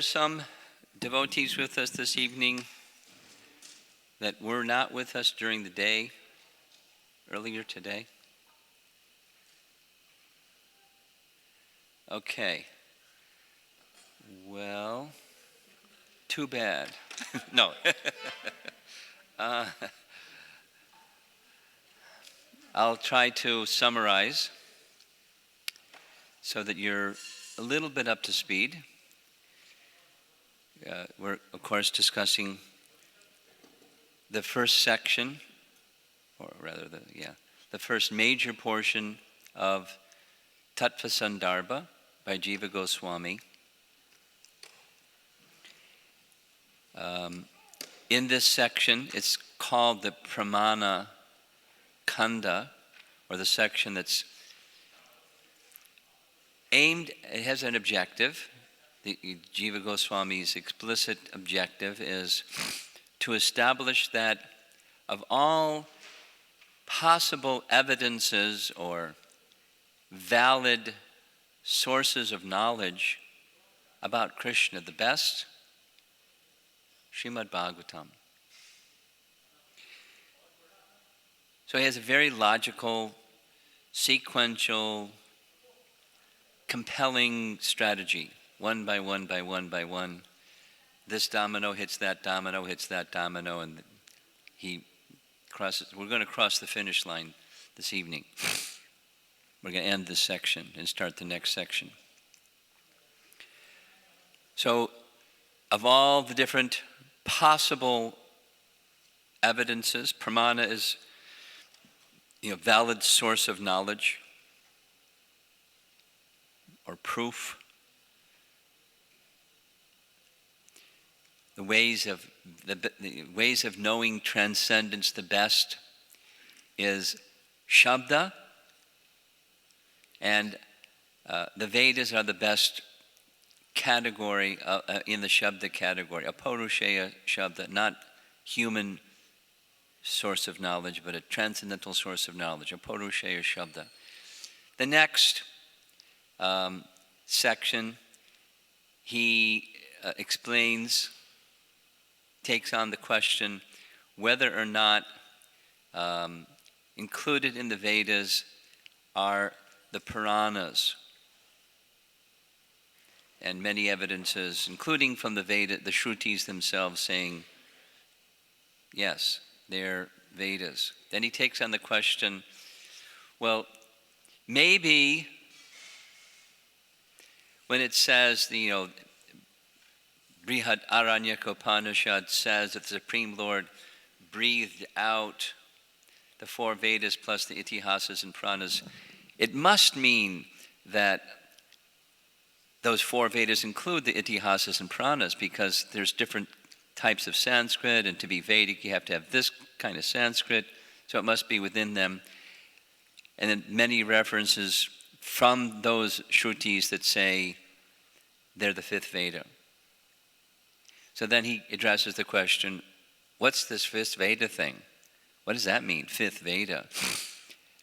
Some devotees with us this evening that were not with us during the day, earlier today. Okay. Well, too bad. No. I'll try to summarize so that you're a little bit up to speed. We're, of course, discussing the first section, or rather, the first major portion of Tattva-Sandarbha by Jiva Goswami. In this section, it's called the Pramana Kanda, or the section that's aimed, it has an objective. The Jiva Goswami's explicit objective is to establish that of all possible evidences or valid sources of knowledge about Krishna, the best, Srimad Bhagavatam. So he has a very logical, sequential, compelling strategy. One by one by one by one. This domino hits that domino, and he crosses. We're going to cross the finish line this evening. We're going to end this section and start the next section. So, of all the different possible evidences, pramana is, valid source of knowledge or proof. The ways of knowing transcendence the best is Shabda, and the Vedas are the best category in the Shabda category, a Purusheya Shabda, not human source of knowledge, but a transcendental source of knowledge, a Purusheya Shabda. The next section, he takes on the question whether or not included in the Vedas are the Puranas, and many evidences, including from the Shrutis themselves, saying, yes, they're Vedas. Then he takes on the question, well, maybe when it says, Brihad Aranyakopanishad says that the Supreme Lord breathed out the four Vedas plus the Itihasas and Puranas, it must mean that those four Vedas include the Itihasas and Puranas, because there's different types of Sanskrit, and to be Vedic you have to have this kind of Sanskrit, so it must be within them. And then many references from those Shrutis that say they're the fifth Veda. So then he addresses the question, what's this fifth Veda thing? What does that mean, fifth Veda?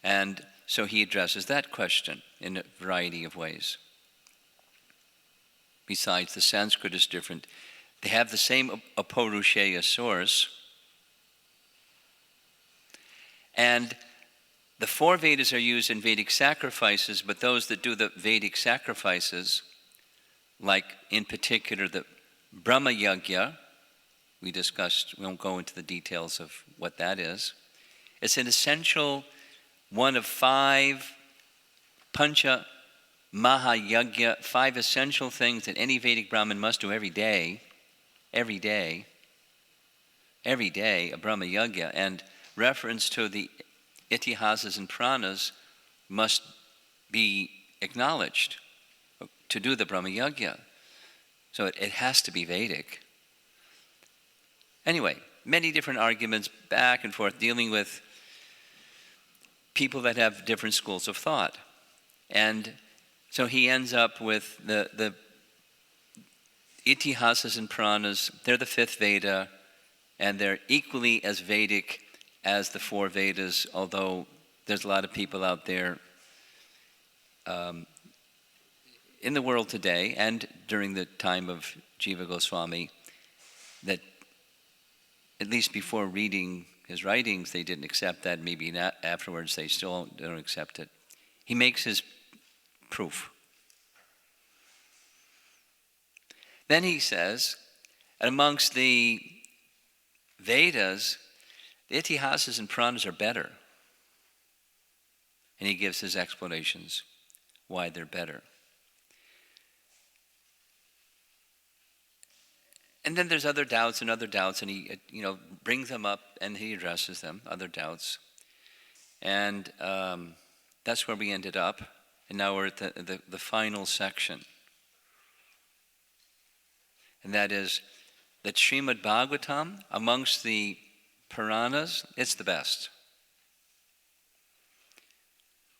And so he addresses that question in a variety of ways. Besides, the Sanskrit is different. They have the same Apurusheya source. And the four Vedas are used in Vedic sacrifices, but those that do the Vedic sacrifices, like in particular the Brahma Yajna, we won't go into the details of what that is. It's an essential one of five Pancha Mahayajna, five essential things that any Vedic Brahmin must do every day, a Brahma Yajna, and reference to the Itihasas and Puranas must be acknowledged to do the Brahma Yajna. So it has to be Vedic. Anyway, many different arguments back and forth dealing with people that have different schools of thought. And so he ends up with the Itihasas and Puranas. They're the fifth Veda, and they're equally as Vedic as the four Vedas, although there's a lot of people out there in the world today and during the time of Jiva Goswami, that at least before reading his writings, they didn't accept that. Maybe not afterwards, they still don't accept it. He makes his proof. Then he says, amongst the Vedas, the Itihasas and Puranas are better. And he gives his explanations why they're better. And then there's other doubts, and he brings them up and he addresses them, other doubts. And that's where we ended up. And now we're at the final section. And that is that Srimad Bhagavatam, amongst the Puranas, it's the best.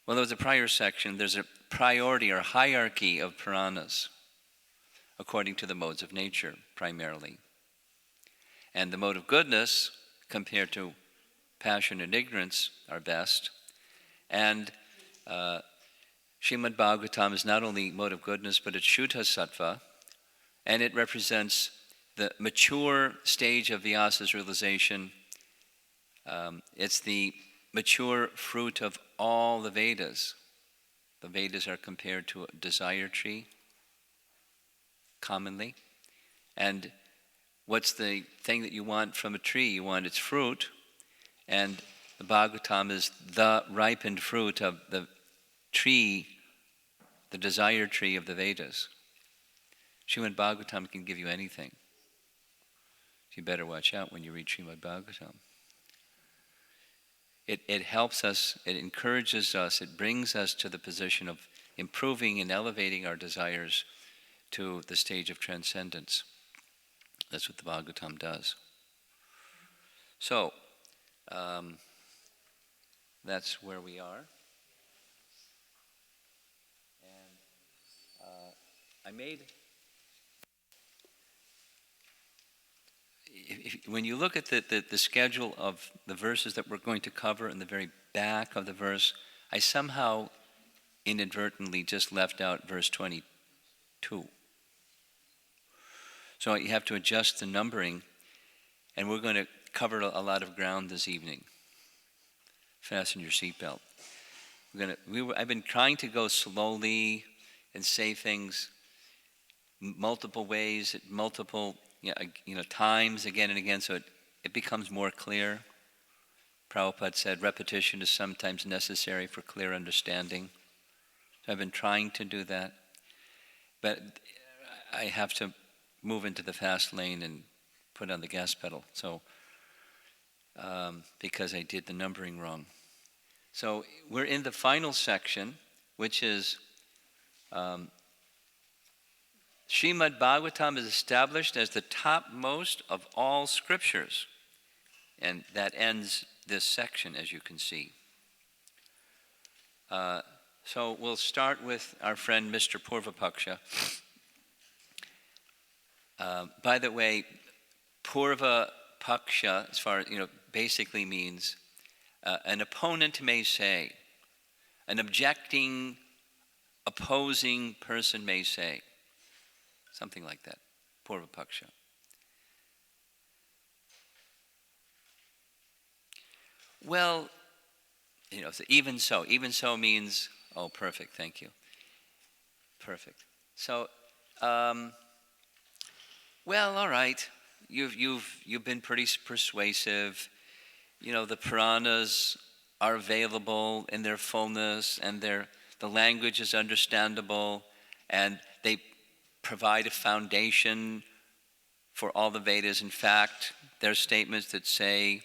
Well, there was a prior section, there's a priority or hierarchy of Puranas, according to the modes of nature, primarily. And the mode of goodness, compared to passion and ignorance, are best. And Srimad Bhagavatam is not only mode of goodness, but it's Shuddha Sattva, and it represents the mature stage of Vyasa's realization. It's the mature fruit of all the Vedas. The Vedas are compared to a desire tree, commonly. And what's the thing that you want from a tree? You want its fruit. And the Bhagavatam is the ripened fruit of the tree, the desire tree of the Vedas. Srimad Bhagavatam can give you anything. You better watch out when you read Srimad Bhagavatam. It helps us, it encourages us, it brings us to the position of improving and elevating our desires to the stage of transcendence. That's what the Bhagavatam does. So, that's where we are. And I made... When you look at the schedule of the verses that we're going to cover in the very back of the verse, I somehow inadvertently just left out verse 22. So you have to adjust the numbering, and we're going to cover a lot of ground this evening. Fasten your seatbelt. I've been trying to go slowly and say things multiple ways, at multiple times again and again, so it becomes more clear. Prabhupada said repetition is sometimes necessary for clear understanding. So I've been trying to do that, but I have to move into the fast lane and put on the gas pedal. So because I did the numbering wrong. So we're in the final section, which is Srimad Bhagavatam is established as the topmost of all scriptures. And that ends this section, as you can see. So we'll start with our friend Mr. Purvapaksha. By the way, Purvapaksha, as far as, basically means an opponent may say, an objecting, opposing person may say. Something like that, Purvapaksha. Well, so even so means, oh, perfect, thank you. Perfect. So, well, all right, you've been pretty persuasive. The Puranas are available in their fullness, and the language is understandable, and they provide a foundation for all the Vedas. In fact, there are statements that say,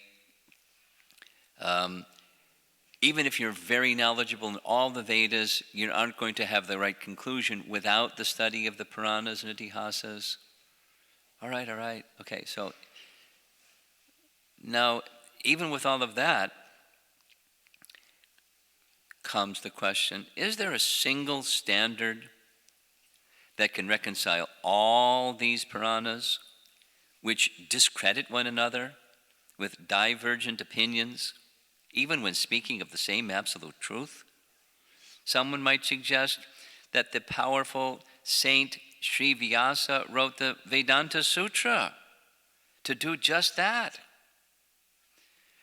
even if you're very knowledgeable in all the Vedas, you aren't going to have the right conclusion without the study of the Puranas and Itihasas. All right. Okay, so now, even with all of that, comes the question, is there a single standard that can reconcile all these Puranas, which discredit one another with divergent opinions, even when speaking of the same absolute truth? Someone might suggest that the powerful Saint Sri Vyasa wrote the Vedanta Sutra to do just that.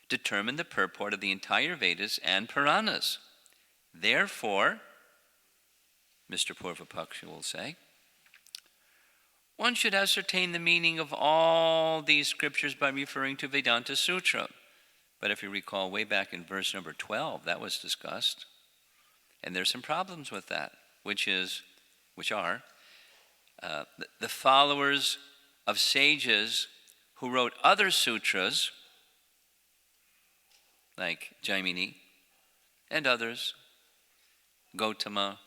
Determine the purport of the entire Vedas and Puranas. Therefore, Mr. Purvapaksha will say, one should ascertain the meaning of all these scriptures by referring to Vedanta Sutra. But if you recall, way back in verse number 12, that was discussed. And there's some problems with that, which are the followers of sages who wrote other sutras, like Jaimini and others, Gautama,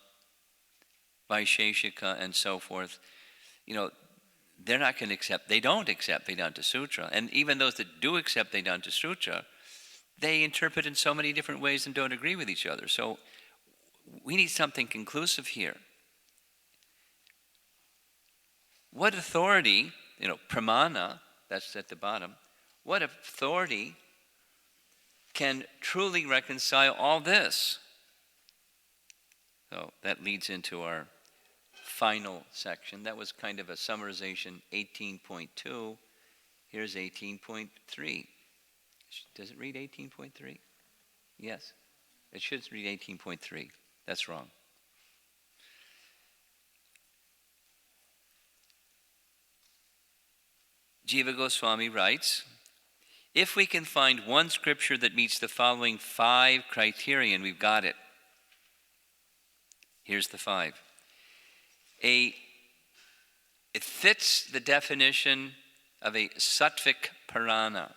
Vaisheshika, and so forth. They're not going to accept, they don't accept Vedanta Sutra. And even those that do accept Vedanta Sutra, they interpret in so many different ways and don't agree with each other. So we need something conclusive here. What authority, pramana, that's at the bottom, what authority can truly reconcile all this? So that leads into our final section. That was kind of a summarization, 18.2. Here's 18.3. Does it read 18.3? Yes. It should read 18.3. That's wrong. Jiva Goswami writes, if we can find one scripture that meets the following 5 criteria, and we've got it. Here's the 5. It fits the definition of a sattvic Purana.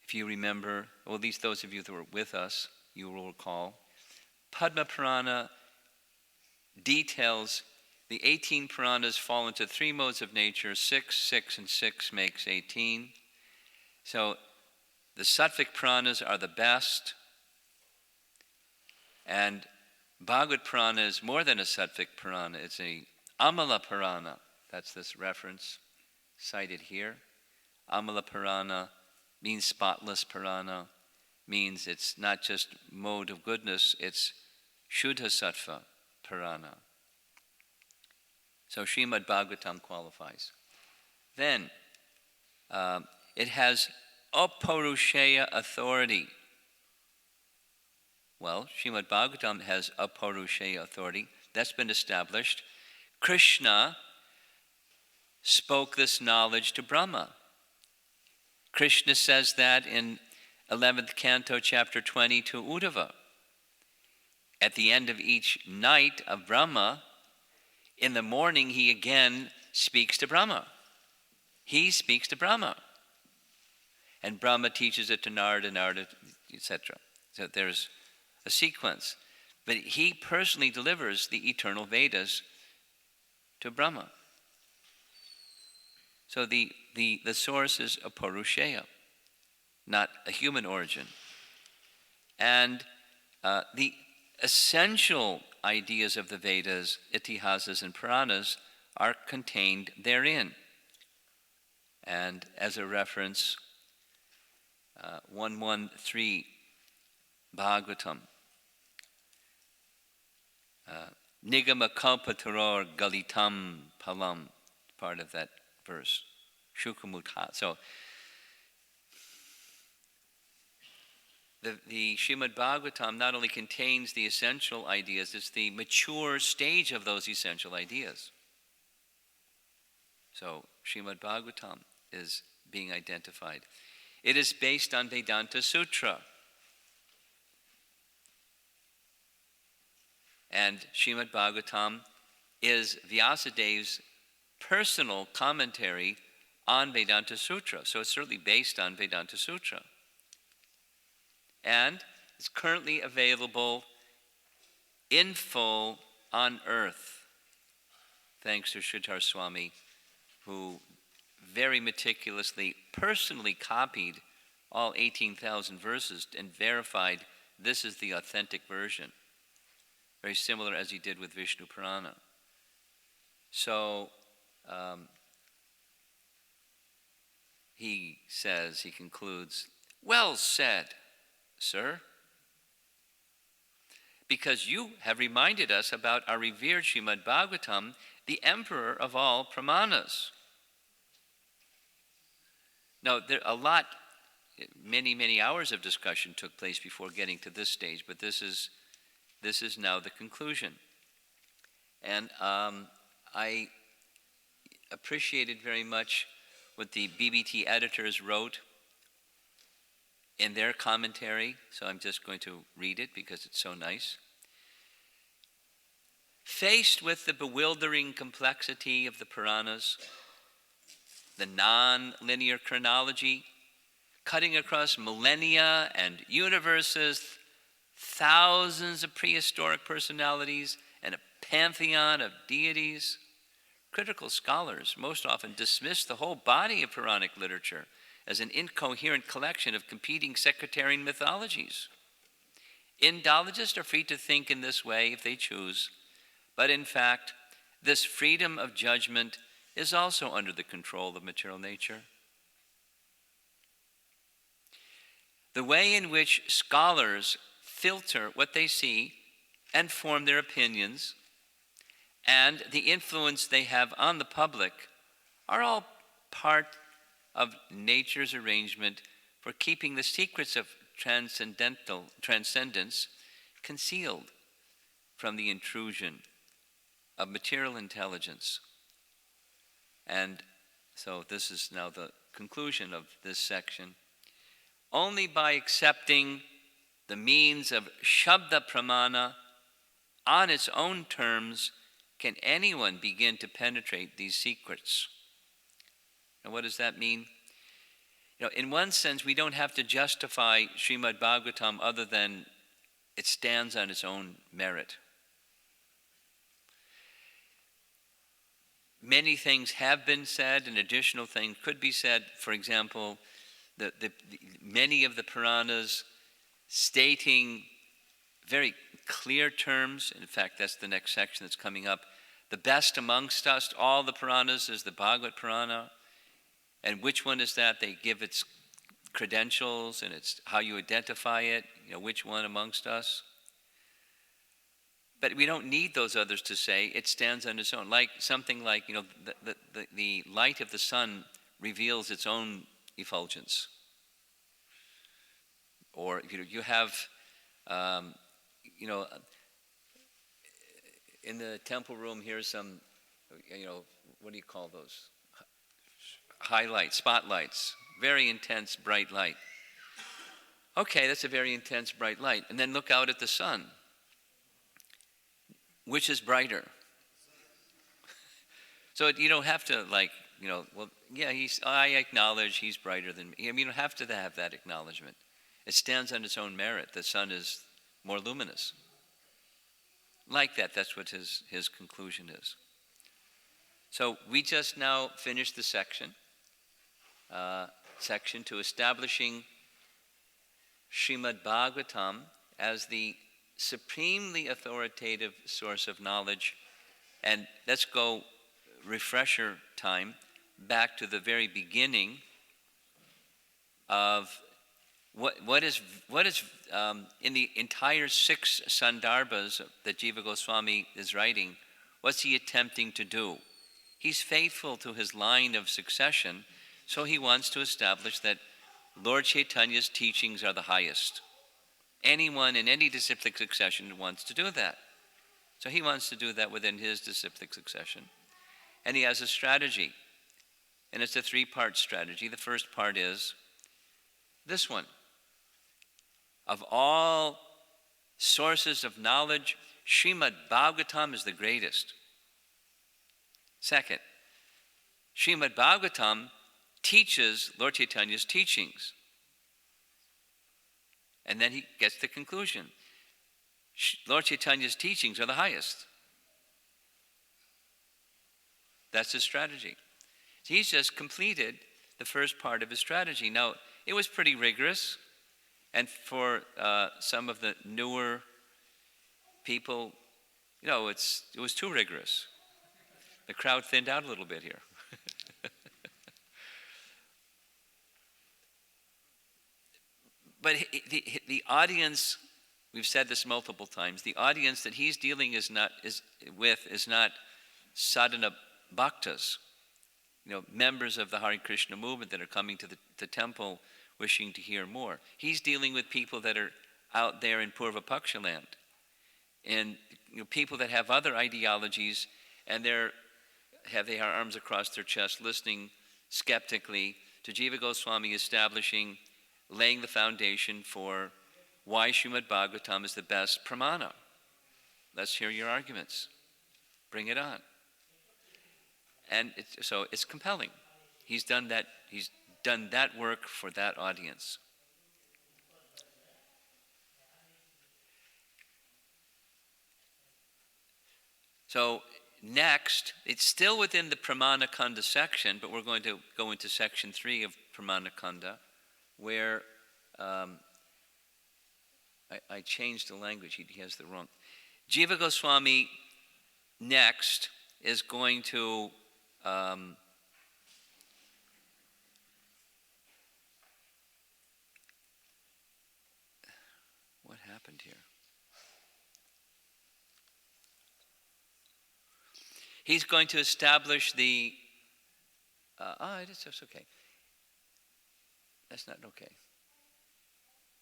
If you remember, or at least those of you that were with us, you will recall, Padma Purana details the 18 Puranas fall into 3 modes of nature, 6, 6, and 6 makes 18. So the sattvic Puranas are the best, and Bhagavad Purana is more than a sattvic Purana. It's a Amala Purana. That's this reference cited here. Amala Purana means spotless Purana, means it's not just mode of goodness, it's Shuddha Sattva Purana. So Srimad Bhagavatam qualifies. Then, it has Aparusheya authority. Well, Srimad Bhagavatam has Aparusheya authority. That's been established. Krishna spoke this knowledge to Brahma. Krishna says that in 11th canto, chapter 20 to Uddhava. At the end of each night of Brahma, in the morning he again speaks to Brahma. He speaks to Brahma. And Brahma teaches it to Narada, etc. So there's a sequence. But he personally delivers the eternal Vedas to Brahma. So the source is a Purusheya, not a human origin. And the essential ideas of the Vedas, Itihasas, and Puranas are contained therein. And as a reference, 113 Bhagavatam, Nigama Kalpataror Galitam Palam, part of that verse, Shukamutha. So the Srimad Bhagavatam not only contains the essential ideas, it's the mature stage of those essential ideas. So Srimad Bhagavatam is being identified. It is based on Vedanta Sutra. And Srimad Bhagavatam is Vyasadev's personal commentary on Vedanta Sutra. So it's certainly based on Vedanta Sutra. And it's currently available in full on earth, thanks to Sri Tattva-Swami, who very meticulously, personally copied all 18,000 verses and verified this is the authentic version. Very similar as he did with Vishnu Purana. So he concludes, well said, sir. because you have reminded us about our revered Srimad Bhagavatam, the emperor of all Pramanas. Now, many hours of discussion took place before getting to this stage, but this is now the conclusion. And I appreciated very much what the BBT editors wrote in their commentary, so I'm just going to read it because it's so nice. Faced with the bewildering complexity of the Puranas, the non-linear chronology, cutting across millennia and universes, thousands of prehistoric personalities, and a pantheon of deities, critical scholars most often dismiss the whole body of Puranic literature as an incoherent collection of competing sectarian mythologies. Indologists are free to think in this way if they choose, but in fact, this freedom of judgment is also under the control of material nature. The way in which scholars filter what they see and form their opinions, and the influence they have on the public, are all part of nature's arrangement for keeping the secrets of transcendence concealed from the intrusion of material intelligence. And so this is now the conclusion of this section. Only by accepting the means of Shabda Pramana on its own terms can anyone begin to penetrate these secrets. And what does that mean? In one sense, we don't have to justify Srimad Bhagavatam other than it stands on its own merit. Many things have been said, and additional things could be said. For example, many of the Puranas stating very clear terms. In fact, that's the next section that's coming up. The best amongst us, all the Puranas, is the Bhagavad Purana. And which one is that? They give its credentials and it's how you identify it, which one amongst us. But we don't need those others to say it stands on its own. Like something like, the light of the sun reveals its own effulgence. Or you have, in the temple room, here's some, what do you call those? Highlights, spotlights, very intense, bright light. Okay, that's a very intense, bright light. And then look out at the sun. Which is brighter? So you don't have to I acknowledge he's brighter than me. You don't have to have that acknowledgement. It stands on its own merit. The sun is more luminous. Like that, that's what his conclusion is. So we just now finished the section to establishing Srimad Bhagavatam as the supremely authoritative source of knowledge. And let's go refresher time back to the very beginning of what is in the entire 6 Sandarbhas that Jiva Goswami is writing. What's he attempting to do? He's faithful to his line of succession, so he wants to establish that Lord Chaitanya's teachings are the highest. Anyone in any disciplic succession wants to do that. So he wants to do that within his disciplic succession. And he has a strategy. And it's a 3-part strategy. The first part is this one. Of all sources of knowledge, Srimad Bhagavatam is the greatest. Second, Srimad Bhagavatam teaches Lord Chaitanya's teachings. And then he gets the conclusion. Lord Chaitanya's teachings are the highest. That's his strategy. He's just completed the first part of his strategy. Now, it was pretty rigorous. And for some of the newer people, it was too rigorous. The crowd thinned out a little bit here. But the audience we've said this multiple times, the audience that he's dealing is not sadhana bhaktas, members of the Hare Krishna movement that are coming to the temple wishing to hear more. He's dealing with people that are out there in Purva Paksha land, and people that have other ideologies, and they have arms across their chest, listening skeptically to Jiva Goswami laying the foundation for why Srimad Bhagavatam is the best pramana. Let's hear your arguments. Bring it on. And it's compelling. He's done that work for that audience. So next, it's still within the Pramana Kanda section, but we're going to go into section 3 of Pramana Kanda, where I changed the language. He has the wrong. Jiva Goswami next is going to what happened here? He's going to establish the. That's okay. That's not okay.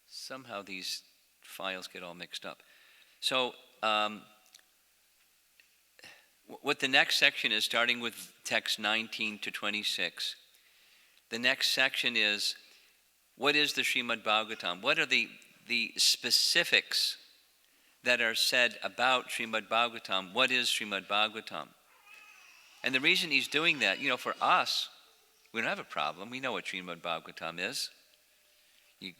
Somehow these files get all mixed up. So, what the next section is, starting with text 19 to 26, the next section is, what is the Srimad Bhagavatam? What are the specifics that are said about Srimad Bhagavatam? What is Srimad Bhagavatam? And the reason he's doing that, for us, we don't have a problem. We know what Srimad Bhagavatam is. You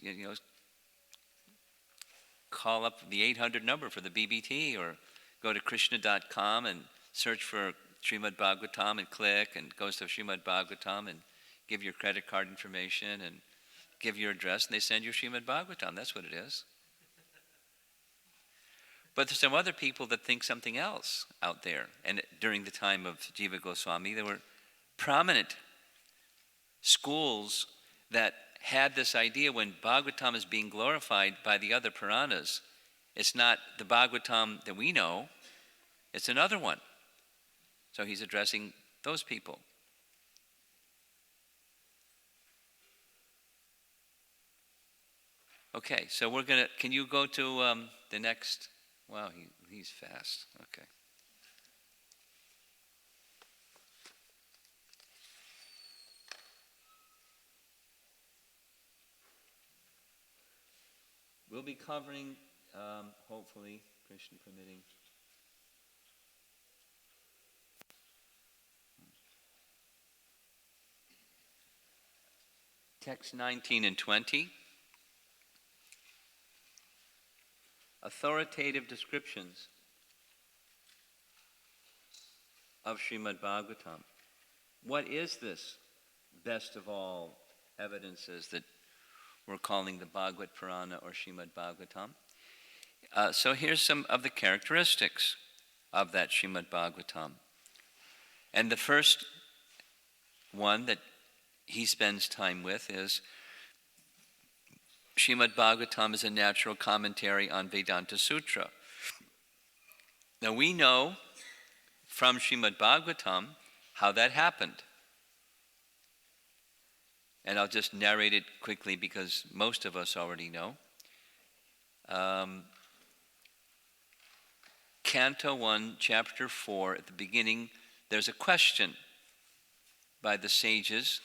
call up the 800 number for the BBT, or go to krishna.com and search for Srimad Bhagavatam and click, and it goes to Srimad Bhagavatam, and give your credit card information and give your address, and they send you Srimad Bhagavatam. That's what it is. But there's some other people that think something else out there. And during the time of Jiva Goswami, there were prominent schools that had this idea: when Bhagavatam is being glorified by the other Puranas, it's not the Bhagavatam that we know, it's another one. So he's addressing those people. Okay, so can you go to the next? Wow, he's fast. Okay. We'll be covering, hopefully, Krishna permitting, text 19 and 20. Authoritative descriptions of Srimad Bhagavatam. What is this best of all evidences that we're calling the Bhagavad Purana or Srimad Bhagavatam? So here's some of the characteristics of that Srimad Bhagavatam. And the first one that he spends time with is Srimad Bhagavatam is a natural commentary on Vedanta Sutra. Now we know from Srimad Bhagavatam how that happened. And I'll just narrate it quickly because most of us already know. Canto 1, Chapter 4, at the beginning, there's a question by the sages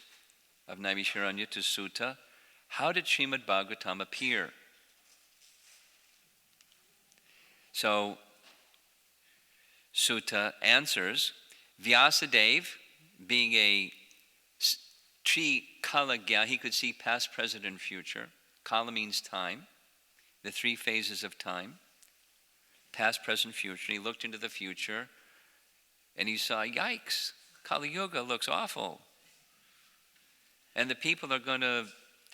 of Naimisharanya to Sutta. How did Srimad Bhagavatam appear? So, Sutta answers, Vyasadeva, being a Kala Gya, he could see past, present, and future. Kala means time, the 3 phases of time, past, present, future. He looked into the future, and he saw, yikes, Kali Yuga looks awful. And the people are going to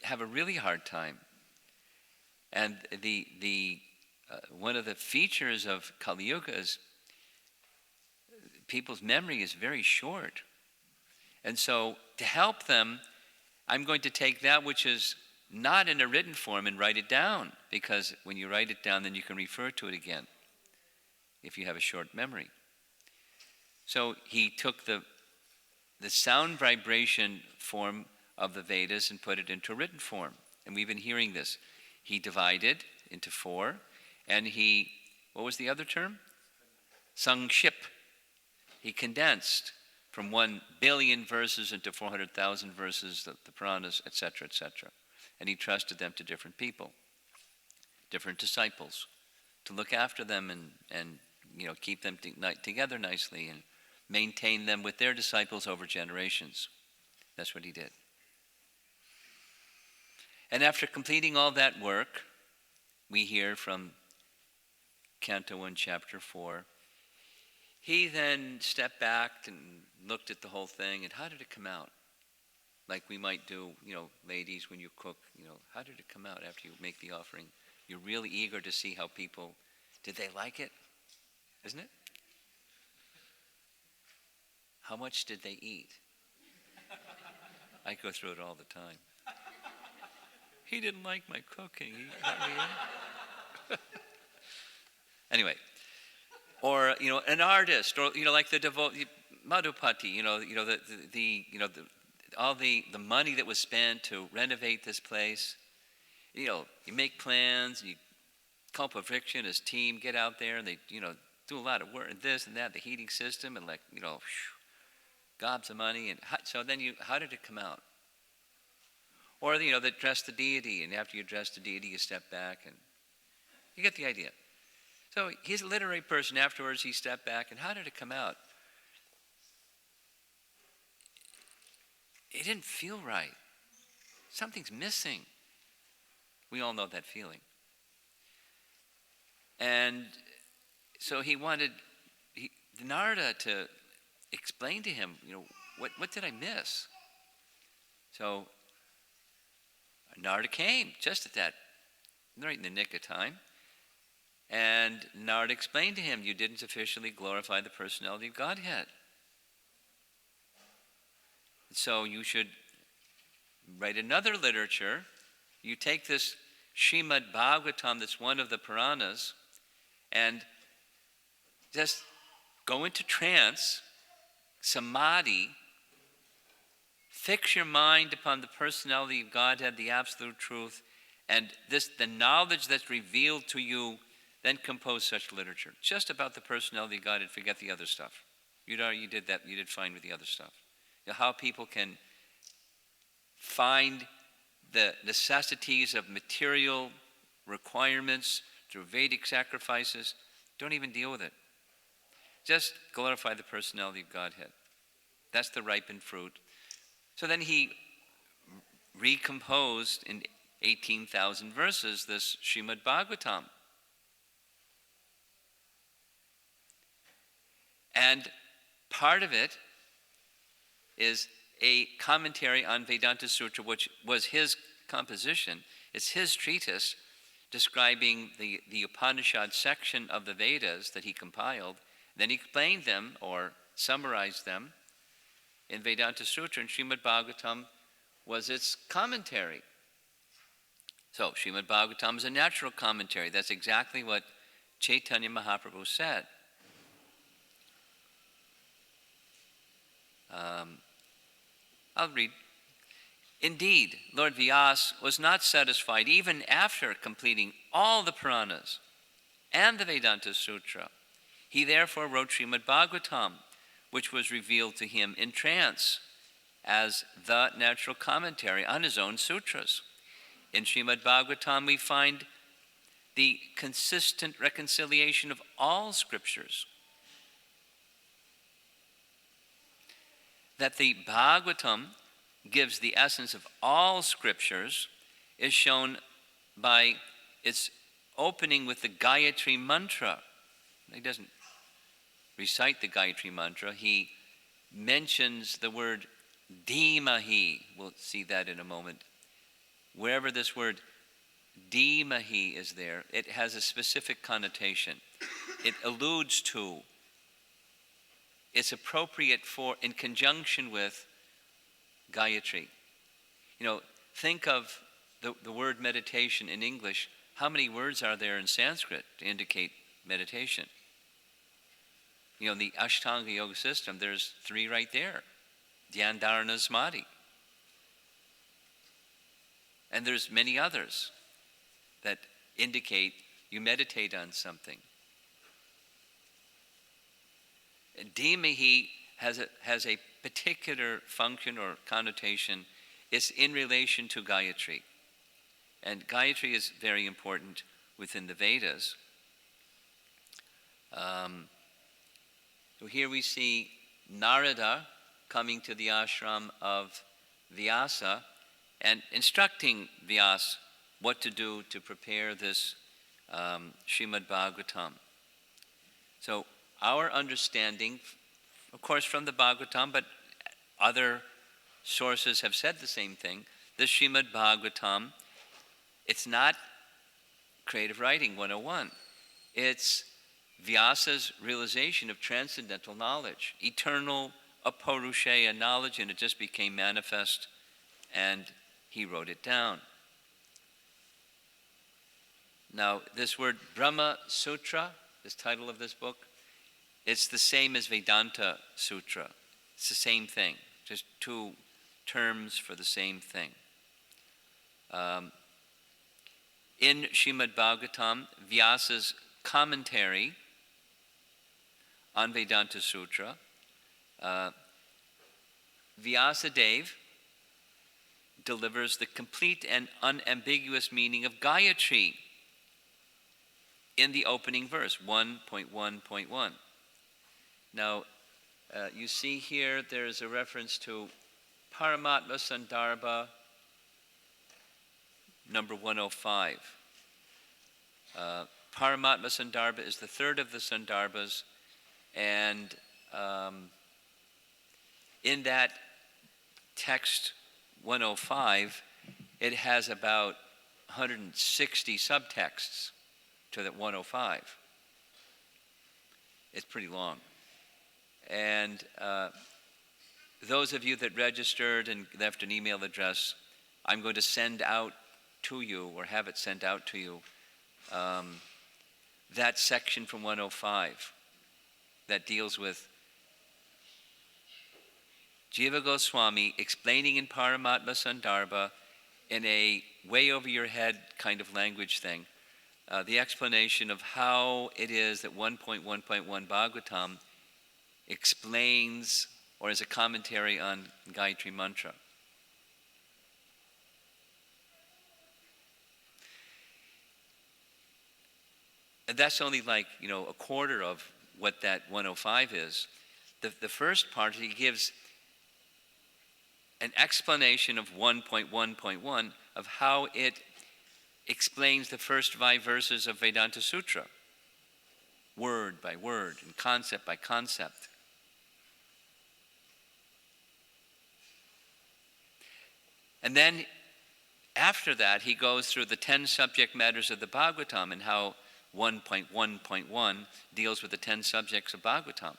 have a really hard time. And the one of the features of Kali Yuga is people's memory is very short. And so to help them, I'm going to take that which is not in a written form and write it down, because when you write it down, then you can refer to it again if you have a short memory. So he took the sound vibration form of the Vedas and put it into written form. And we've been hearing this. He divided into 4, and he, what was the other term? Sangship. He condensed from 1 billion verses into 400,000 verses, the Puranas, etc., etc. And he trusted them to different people, different disciples, to look after them and keep them together nicely and maintain them with their disciples over generations. That's what he did. And after completing all that work, we hear from Canto 1, Chapter 4, he then stepped back and looked at the whole thing, and how did it come out? Like we might do, ladies, when you cook, how did it come out after you make the offering? You're really eager to see how people, did they like it? Isn't it? How much did they eat? I go through it all the time. He didn't like my cooking. Anyway, or an artist, or like the Madhupati. All the money that was spent to renovate this place. You make plans. You call Pavriksha and his team, get out there, and they do a lot of work and this and that, the heating system, and gobs of money. And so then how did it come out? Or, that dress the deity, and after you dress the deity, you step back, and you get the idea. So he's a literary person. Afterwards, he stepped back, and how did it come out? It didn't feel right. Something's missing. We all know that feeling. And so he wanted Narada to explain to him, what did I miss? So Narada came just at that, right in the nick of time. And Narada explained to him, you didn't sufficiently glorify the personality of Godhead. So you should write another literature. You take this Srimad Bhagavatam, that's one of the Puranas, and just go into trance, samadhi, fix your mind upon the personality of Godhead, the absolute truth, and the knowledge that's revealed to you, then compose such literature. Just about the personality of Godhead, forget the other stuff. You did that, you did fine with the other stuff. How people can find the necessities of material requirements through Vedic sacrifices, don't even deal with it. Just glorify the personality of Godhead. That's the ripened fruit. So then he recomposed in 18,000 verses this Srimad Bhagavatam. And part of it is a commentary on Vedanta Sutra, which was his composition. It's his treatise describing the Upanishad section of the Vedas that he compiled. Then he explained them or summarized them in Vedanta Sutra, and Srimad Bhagavatam was its commentary. So Srimad Bhagavatam is a natural commentary. That's exactly what Chaitanya Mahaprabhu said. I'll read. Indeed, Lord Vyas was not satisfied even after completing all the Puranas and the Vedanta Sutra. He therefore wrote Srimad Bhagavatam, which was revealed to him in trance as the natural commentary on his own sutras. In Srimad Bhagavatam, we find the consistent reconciliation of all scriptures. That the Bhagavatam gives the essence of all scriptures is shown by its opening with the Gayatri mantra. He doesn't recite the Gayatri mantra. He mentions the word Dhimahi. We'll see that in a moment. Wherever this word Dhimahi is there, it has a specific connotation. It alludes to, it's appropriate for, in conjunction with Gayatri. Think of the word meditation in English, how many words are there in Sanskrit to indicate meditation? In the Ashtanga Yoga system, there's 3 right there. Dhyan, Dharana, Samadhi. And there's many others that indicate you meditate on something. Dhimahi has a particular function or connotation. It's in relation to Gayatri. And Gayatri is very important within the Vedas. So here we see Narada coming to the ashram of Vyasa and instructing Vyasa what to do to prepare this Srimad Bhagavatam. So our understanding, of course from the Bhagavatam, but other sources have said the same thing, the Srimad Bhagavatam, it's not creative writing 101. It's Vyasa's realization of transcendental knowledge, eternal Apaurushaya knowledge, and it just became manifest, and he wrote it down. Now, this word Brahma Sutra, this title of this book, it's the same as Vedanta Sutra. It's the same thing, just 2 terms for the same thing. In Srimad Bhagavatam, Vyasa's commentary on Vedanta Sutra, Vyasadeva delivers the complete and unambiguous meaning of Gayatri in the opening verse, 1.1.1. Now, you see here there's a reference to Paramatma Sandarbha, number 105. Paramatma Sandarbha is the 3rd of the Sandarbhas, and in that text 105, it has about 160 subtexts to that 105. It's pretty long. And those of you that registered and left an email address, I'm going to send out to you, or have it sent out to you, that section from 105 that deals with Jiva Goswami explaining in Paramatma Sandarbha in a way over your head kind of language thing, the explanation of how it is that 1.1.1 Bhagavatam explains or is a commentary on Gayatri Mantra. And that's only like, a quarter of what that 105 is. The first part, he gives an explanation of 1.1.1 of how it explains the first 5 verses of Vedanta Sutra, word by word and concept by concept. And then after that, he goes through the 10 subject matters of the Bhagavatam and how 1.1.1 deals with the 10 subjects of Bhagavatam.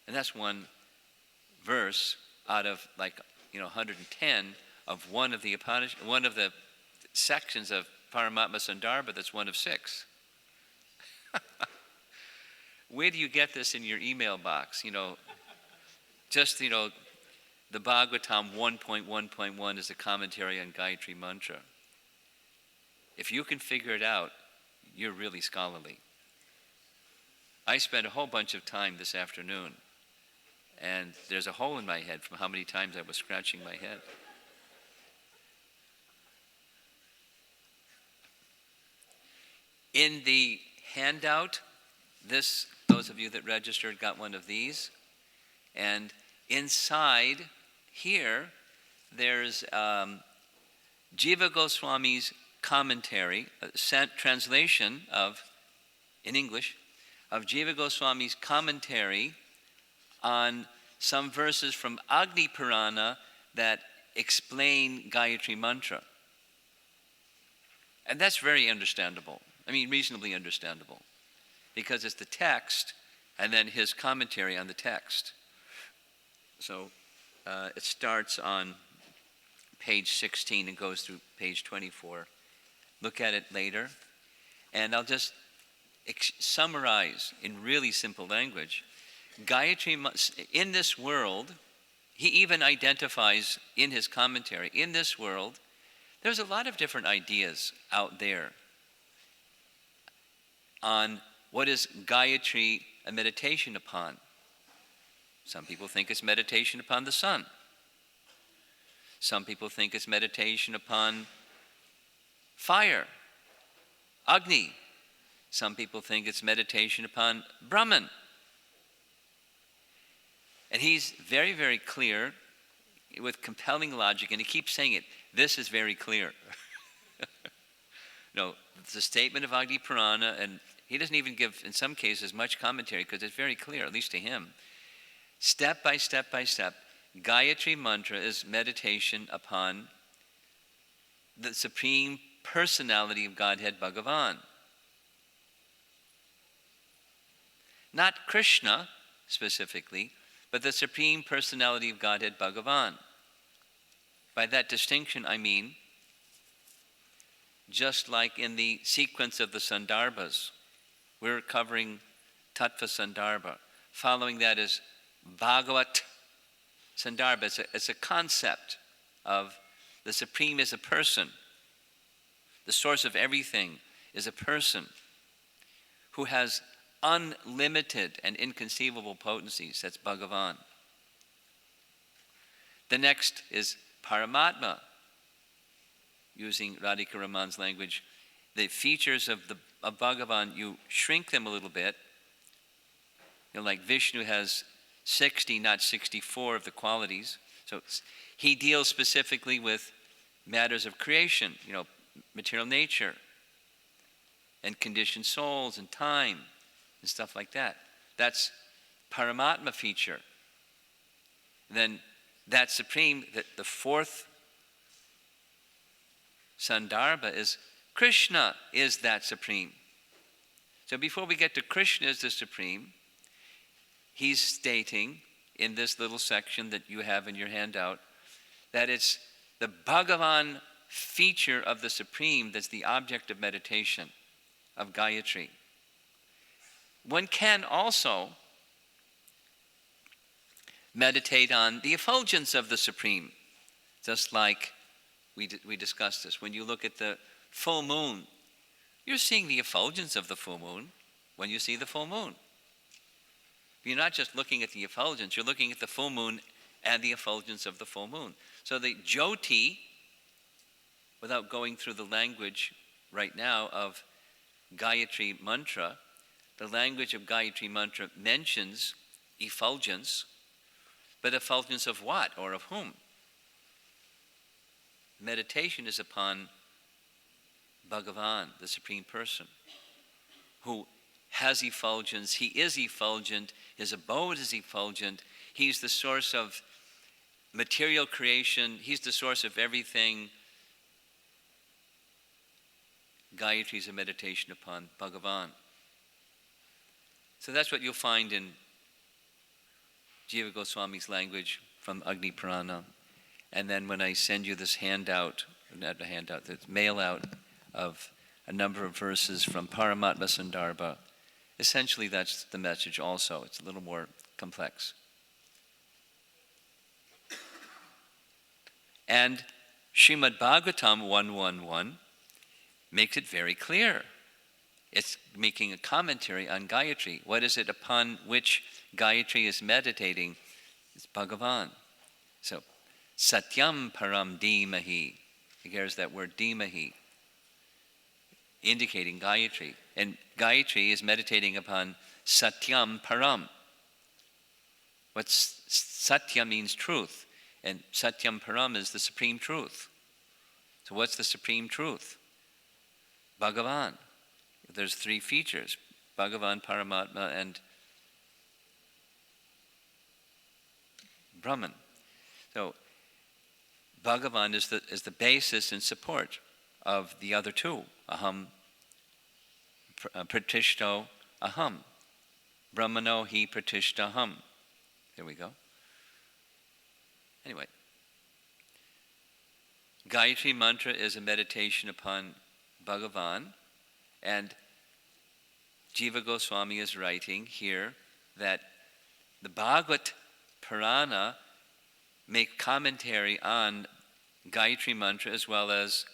And that's one verse out of 110 of one of the sections of Paramatma Sandarbha that's one of 6. Where do you get this in your email box? Just the Bhagavatam 1.1.1 is a commentary on Gayatri Mantra. If you can figure it out, you're really scholarly. I spent a whole bunch of time this afternoon, and there's a hole in my head from how many times I was scratching my head. In the handout, those of you that registered got one of these, and inside here, there's Jiva Goswami's commentary, translation in English, of Jiva Goswami's commentary on some verses from Agni Purana that explain Gayatri Mantra. And that's very understandable. Reasonably understandable. Because it's the text and then his commentary on the text. So it starts on page 16 and goes through page 24. Look at it later. And I'll just summarize in really simple language. Gayatri, in this world, he even identifies in his commentary, in this world, there's a lot of different ideas out there on what is Gayatri a meditation upon. Some people think it's meditation upon the sun. Some people think it's meditation upon fire, Agni. Some people think it's meditation upon Brahman. And he's very, very clear with compelling logic, and he keeps saying it. This is very clear. No, it's a statement of Agni Purana, and he doesn't even give, in some cases, much commentary because it's very clear, at least to him. Step by step by step, Gayatri Mantra is meditation upon the Supreme Personality of Godhead Bhagavan. Not Krishna specifically, but the Supreme Personality of Godhead Bhagavan. By that distinction, I mean, just like in the sequence of the Sandarbhas, we're covering Tattva-Sandarbha. Following that is Bhagavat Sandarbha. It's a concept of the Supreme is a person. The source of everything is a person who has unlimited and inconceivable potencies. That's Bhagavan. The next is Paramatma. Using Radhika Raman's language, the features of Bhagavan, you shrink them a little bit. Like Vishnu has 60, not 64 of the qualities. So he deals specifically with matters of creation, material nature, and conditioned souls, and time, and stuff like that. That's Paramatma feature. Then that Supreme, the fourth Sandarbha is Krishna is that Supreme. So before we get to Krishna as the Supreme, he's stating in this little section that you have in your handout that it's the Bhagavan feature of the Supreme that's the object of meditation, of Gayatri. One can also meditate on the effulgence of the Supreme, just like we discussed this. When you look at the full moon, you're seeing the effulgence of the full moon when you see the full moon. You're not just looking at the effulgence, you're looking at the full moon and the effulgence of the full moon. So the Jyoti, without going through the language right now of Gayatri Mantra, the language of Gayatri Mantra mentions effulgence, but effulgence of what or of whom? Meditation is upon Bhagavan, the Supreme Person, who has effulgence. He is effulgent. His abode is effulgent. He's the source of material creation. He's the source of everything. Gayatri is a meditation upon Bhagavan. So that's what you'll find in Jiva Goswami's language from Agni Purana. And then when I send you this handout, not a handout, this mail out of a number of verses from Paramatma Sandarbha, essentially that's the message also. It's a little more complex. And Srimad Bhagavatam 111 makes it very clear. It's making a commentary on Gayatri. What is it upon which Gayatri is meditating? It's Bhagavan. So, Satyam Param Dhimahi. There's that word Dhimahi, indicating Gayatri. And Gayatri is meditating upon Satyam Param. What's Satya means truth, and Satyam Param is the supreme truth. So what's the supreme truth? Bhagavan. There's three features: Bhagavan, Paramatma, and Brahman. So Bhagavan is the basis and support of the other two. Aham, pratishto aham. Brahmano hi pratishtaham. There we go. Anyway, Gayatri Mantra is a meditation upon Bhagavan, and Jiva Goswami is writing here that the Bhagavad Purana make commentary on Gayatri Mantra as well as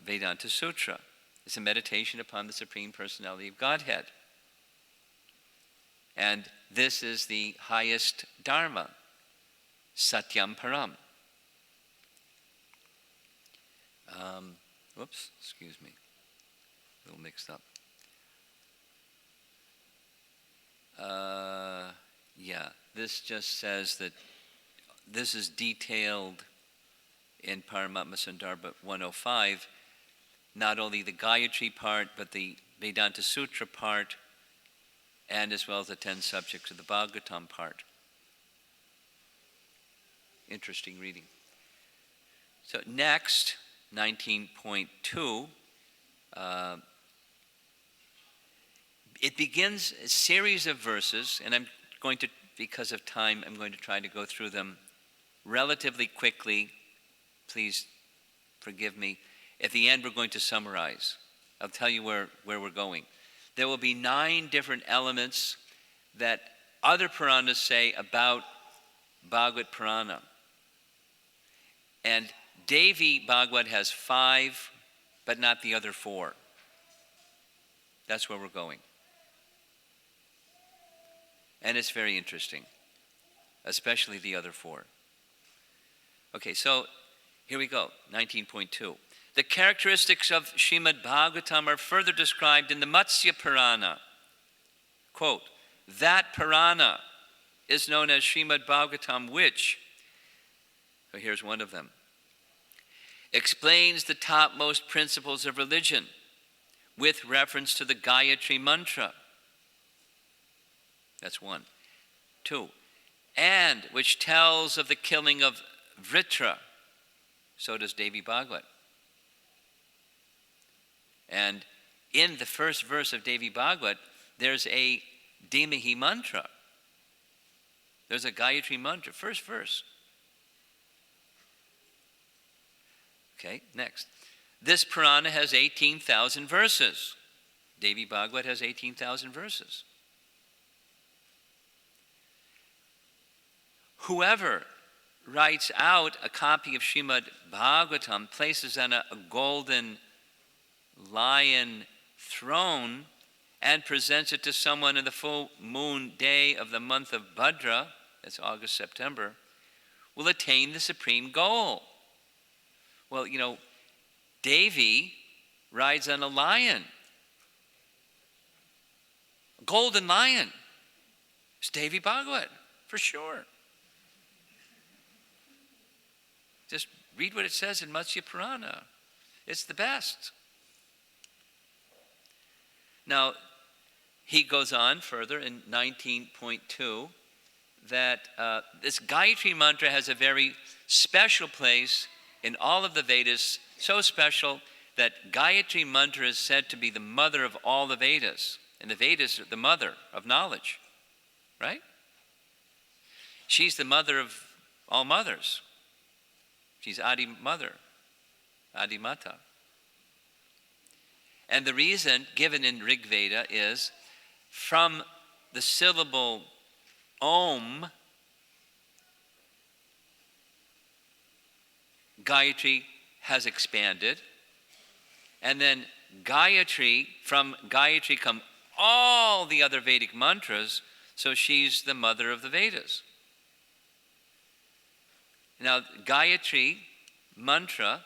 Vedanta Sutra. It's a meditation upon the Supreme Personality of Godhead. And this is the highest Dharma, Satyam Param. Excuse me, a little mixed up. This just says that this is detailed in Paramatma Sandarbha 105, not only the Gayatri part, but the Vedanta Sutra part, and as well as the 10 subjects of the Bhagavatam part. Interesting reading. So next, 19.2, it begins a series of verses, and I'm going to, because of time, I'm going to try to go through them relatively quickly. Please forgive me. At the end, we're going to summarize. I'll tell you where we're going. There will be 9 different elements that other Puranas say about Bhagavad Purana. And Devi Bhagavad has 5, but not the other 4. That's where we're going. And it's very interesting, especially the other 4. Okay, so here we go, 19.2. The characteristics of Srimad Bhagavatam are further described in the Matsya Purana. Quote, that Purana is known as Srimad Bhagavatam, which, so here's one of them, explains the topmost principles of religion with reference to the Gayatri Mantra. That's 1. 2, and which tells of the killing of Vritra. So does Devi Bhagavad. And in the first verse of Devi Bhagavad, there's a Dhimahi mantra. There's a Gayatri mantra, first verse. Okay, next. This Purana has 18,000 verses. Devi Bhagavad has 18,000 verses. Whoever writes out a copy of Srimad Bhagavatam, places on a golden lion throne, and presents it to someone in the full moon day of the month of Bhadra, that's August, September, will attain the supreme goal. Well, Devi rides on a lion. A golden lion. It's Devi Bhagavad, for sure. Just read what it says in Matsya Purana. It's the best. Now, he goes on further in 19.2 that this Gayatri Mantra has a very special place in all of the Vedas, so special that Gayatri Mantra is said to be the mother of all the Vedas. And the Vedas are the mother of knowledge, right? She's the mother of all mothers. She's Adi Mother, Adi Mata. And the reason given in Rig Veda is from the syllable Om, Gayatri has expanded. And then Gayatri, from Gayatri come all the other Vedic mantras, so she's the mother of the Vedas. Now, Gayatri mantra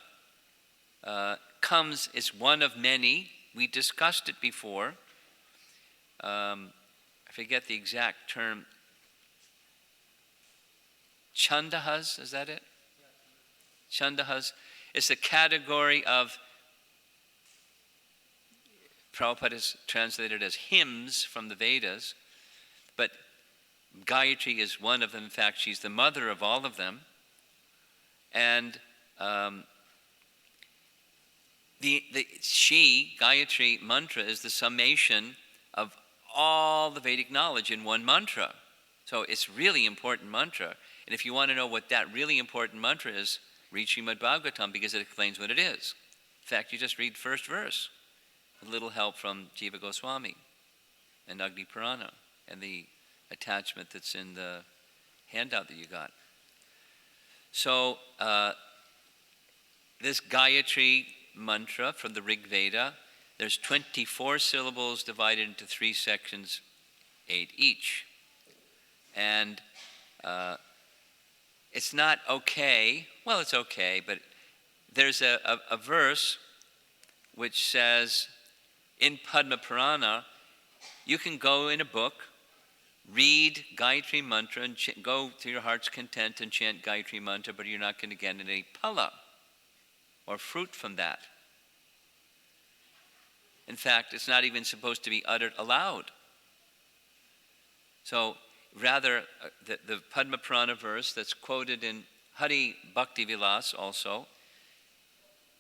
it's one of many. We discussed it before. I forget the exact term. Chandahas, is that it? Chandahas. It's a category of, Prabhupada is translated as hymns from the Vedas, but Gayatri is one of them. In fact, she's the mother of all of them. And Gayatri mantra is the summation of all the Vedic knowledge in one mantra. So it's really important mantra. And if you want to know what that really important mantra is, read Srimad Bhagavatam, because it explains what it is. In fact, you just read first verse, with a little help from Jiva Goswami and Agni Purana and the attachment that's in the handout that you got. So this Gayatri mantra from the Rig Veda, there's 24 syllables divided into 3 sections, 8 each. And it's not okay, well, it's okay, but there's a verse which says, in Padma Purana, you can go in a book, read Gayatri Mantra, and go to your heart's content and chant Gayatri Mantra, but you're not going to get any phala or fruit from that. In fact, it's not even supposed to be uttered aloud. So rather, the Padma Purana verse that's quoted in Hari Bhakti Vilas also,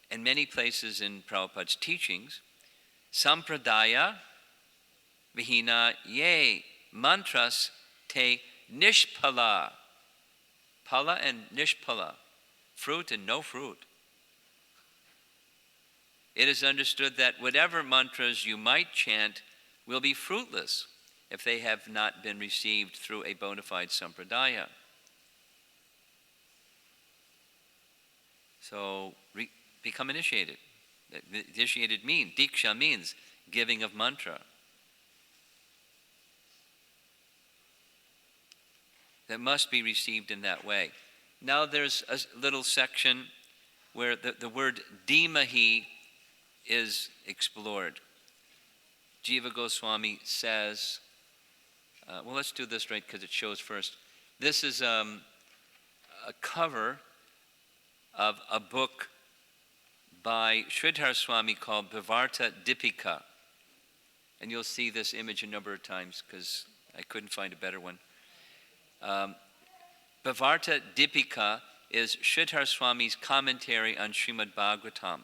and many places in Prabhupada's teachings, Sampradaya Vihina Ye Mantras Te Nishpala. Pala and Nishpala. Fruit and no fruit. It is understood that whatever mantras you might chant will be fruitless if they have not been received through a bona fide sampradaya. So become initiated. Initiated means, diksha means giving of mantra. That must be received in that way. Now there's a little section where the word dhimahi is explored. Jiva Goswami says, well, let's do this right because it shows first. This is a cover of a book by Sridhar Swami called Bhavarta Dipika. And you'll see this image a number of times because I couldn't find a better one. Bhavarta Dipika is Sridhar Swami's commentary on Srimad Bhagavatam.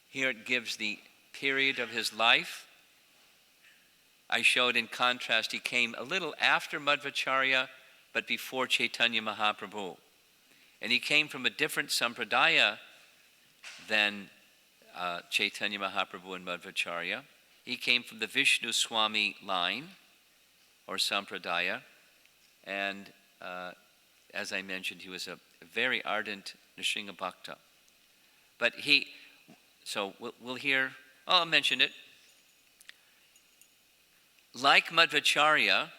Here it gives the period of his life. I showed in contrast, he came a little after Madhvacharya, but before Chaitanya Mahaprabhu. And he came from a different sampradaya than Chaitanya Mahaprabhu and Madhvacharya. He came from the Vishnu Swami line, or sampradaya. And as I mentioned, he was a very ardent Nrsimha Bhakta. But so we'll hear, I'll mention it. Like Madhvacharya,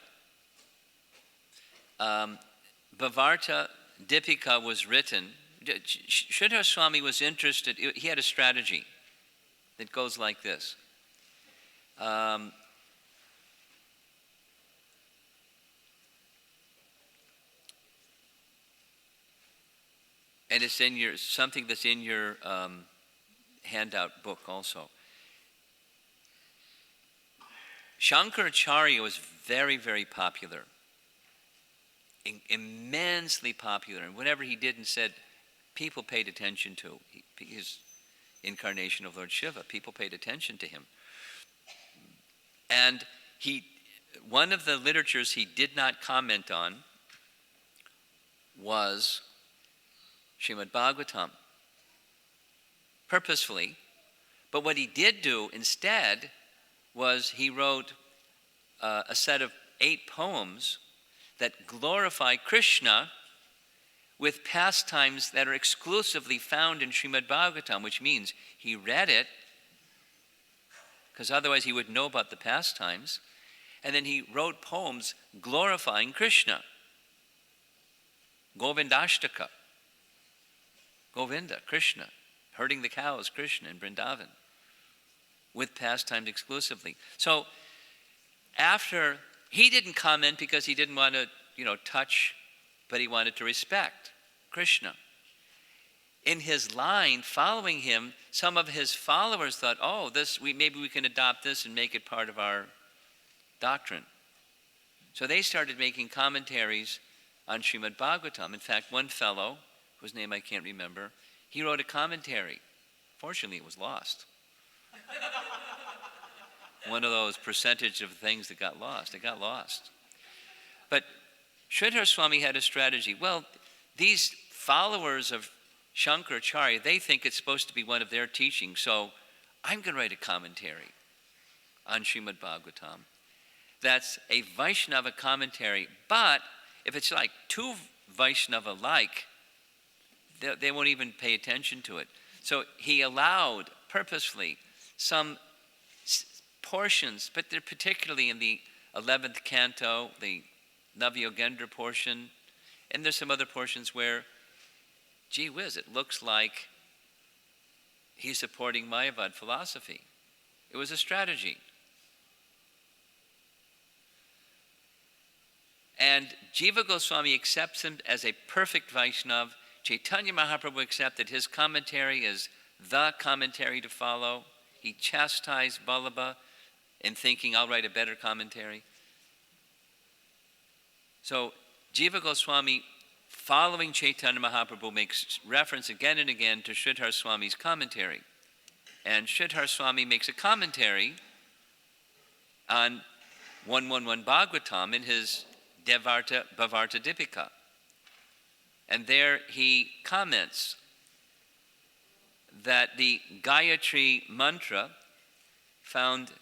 Bhavarta Dipika was written. Sridhar Swami was interested, he had a strategy that goes like this. And it's in something that's in your handout book also. Shankaracharya was very, very popular, immensely popular, and whatever he did and said, people paid attention to. His incarnation of Lord Shiva, people paid attention to him. And one of the literatures he did not comment on was Srimad Bhagavatam, purposefully. But what he did do instead was he wrote a set of 8 poems that glorify Krishna with pastimes that are exclusively found in Srimad Bhagavatam, which means he read it, because otherwise he would know about the pastimes, and then he wrote poems glorifying Krishna. Govindashtaka. Govinda, Krishna, herding the cows, Krishna in Vrindavan, with pastimes exclusively. So after, he didn't comment because he didn't want to, touch, but he wanted to respect Krishna. In his line, following him, some of his followers thought, maybe we can adopt this and make it part of our doctrine. So they started making commentaries on Srimad Bhagavatam. In fact, one fellow, whose name I can't remember, he wrote a commentary. Fortunately, it was lost. One of those percentage of things that got lost. It got lost. But Sridhar Swami had a strategy. Well, these followers of Shankaracharya, they think it's supposed to be one of their teachings, so I'm going to write a commentary on Srimad Bhagavatam. That's a Vaishnava commentary, but if it's like too Vaishnava-like, they won't even pay attention to it. So he allowed purposefully some portions, but they're particularly in the 11th canto, the Navyogendra portion, and there's some other portions where, gee whiz, it looks like he's supporting Mayavad philosophy. It was a strategy. And Jiva Goswami accepts him as a perfect Vaishnav. Chaitanya Mahaprabhu accepted his commentary as the commentary to follow. He chastised Vallabha in thinking, I'll write a better commentary. So Jiva Goswami, following Chaitanya Mahaprabhu, makes reference again and again to Sridhar Swami's commentary. And Sridhar Swami makes a commentary on 111 Bhagavatam in his Bhavarta Dipika. And there he comments that the Gayatri mantra found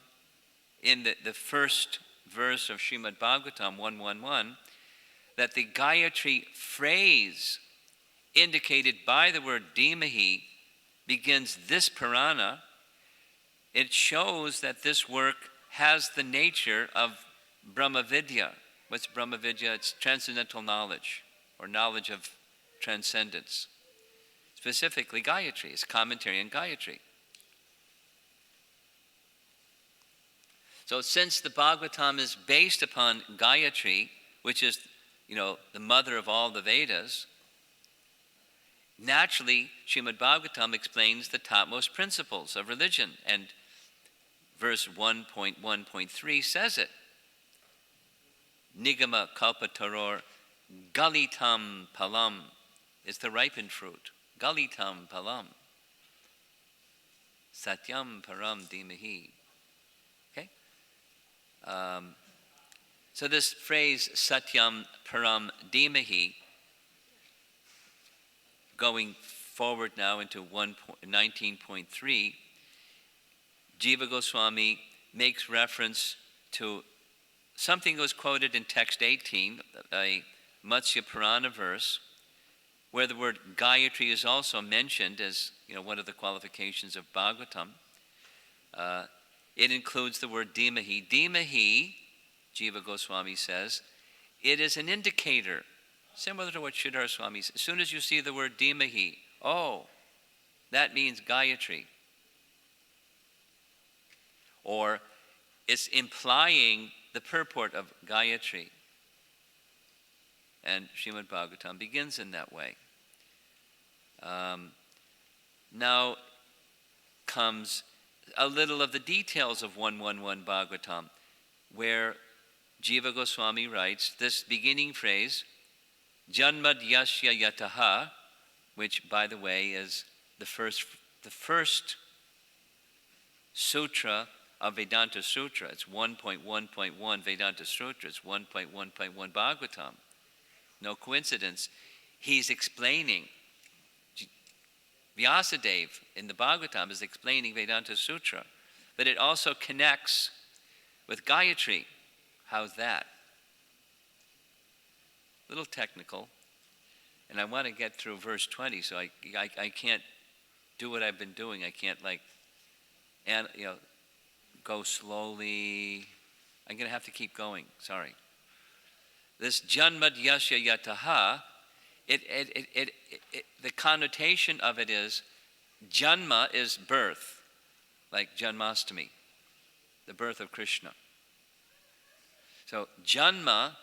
in the first verse of Srimad Bhagavatam 111, that the Gayatri phrase indicated by the word Dhimahi begins this Purana. It shows that this work has the nature of Brahma Vidya. What's Brahma Vidya? It's transcendental knowledge, or knowledge of transcendence. Specifically Gayatri, it's commentary on Gayatri. So since the Bhagavatam is based upon Gayatri, which is, the mother of all the Vedas, naturally Srimad Bhagavatam explains the topmost principles of religion. And verse 1.1.3 says it. Nigama kalpataror galitam palam is the ripened fruit. Galitam palam. Satyam param dhimahi. Okay? So this phrase, Satyam Param Dhimahi, going forward now into 19.3, Jiva Goswami makes reference to something that was quoted in text 18, a Matsya Purana verse, where the word Gayatri is also mentioned as one of the qualifications of Bhagavatam. It includes the word Dhimahi. Dhimahi, Jiva Goswami says, it is an indicator, similar to what Sridhar Swami says. As soon as you see the word Dhimahi, that means Gayatri. Or it's implying the purport of Gayatri. And Srimad Bhagavatam begins in that way. Now comes a little of the details of 111 Bhagavatam, where Jiva Goswami writes this beginning phrase, Janmad Yasya Yataha, which, by the way, is the first sutra of Vedanta Sutra. It's 1.1.1 Vedanta Sutra. It's 1.1.1 Bhagavatam. No coincidence. He's explaining, Vyasadeva in the Bhagavatam is explaining Vedanta Sutra, but it also connects with Gayatri. How's that? A little technical, and I want to get through verse 20, so I can't do what I've been doing. I can't go slowly. I'm going to have to keep going. Sorry. This Janmad Yasya Yataha, the connotation of it is, Janma is birth, like Janmashtami, the birth of Krishna. So Janma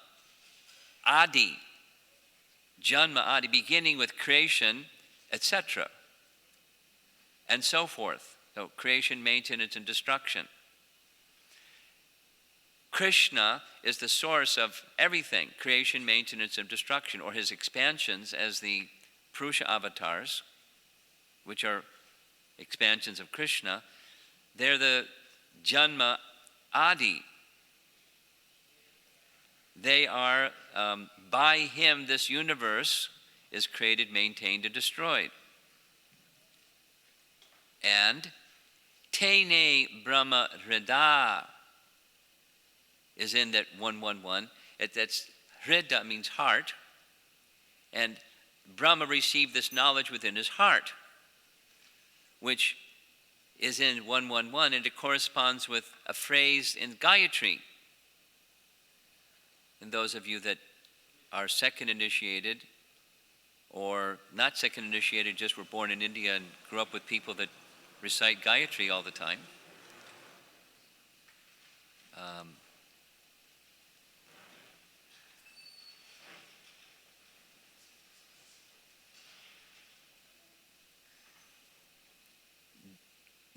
Adi, beginning with creation, etc., and so forth. So creation, maintenance, and destruction. Krishna is the source of everything, creation, maintenance, and destruction, or his expansions as the Purusha avatars, which are expansions of Krishna. They're the Janma Adi. they are, by him, this universe is created, maintained, and destroyed. And Tene Brahma Hrida is in that 111. That's Hrida means heart, and Brahma received this knowledge within his heart, which is in 111, and it corresponds with a phrase in Gayatri. And those of you that are second initiated, or not second initiated, just were born in India and grew up with people that recite Gayatri all the time.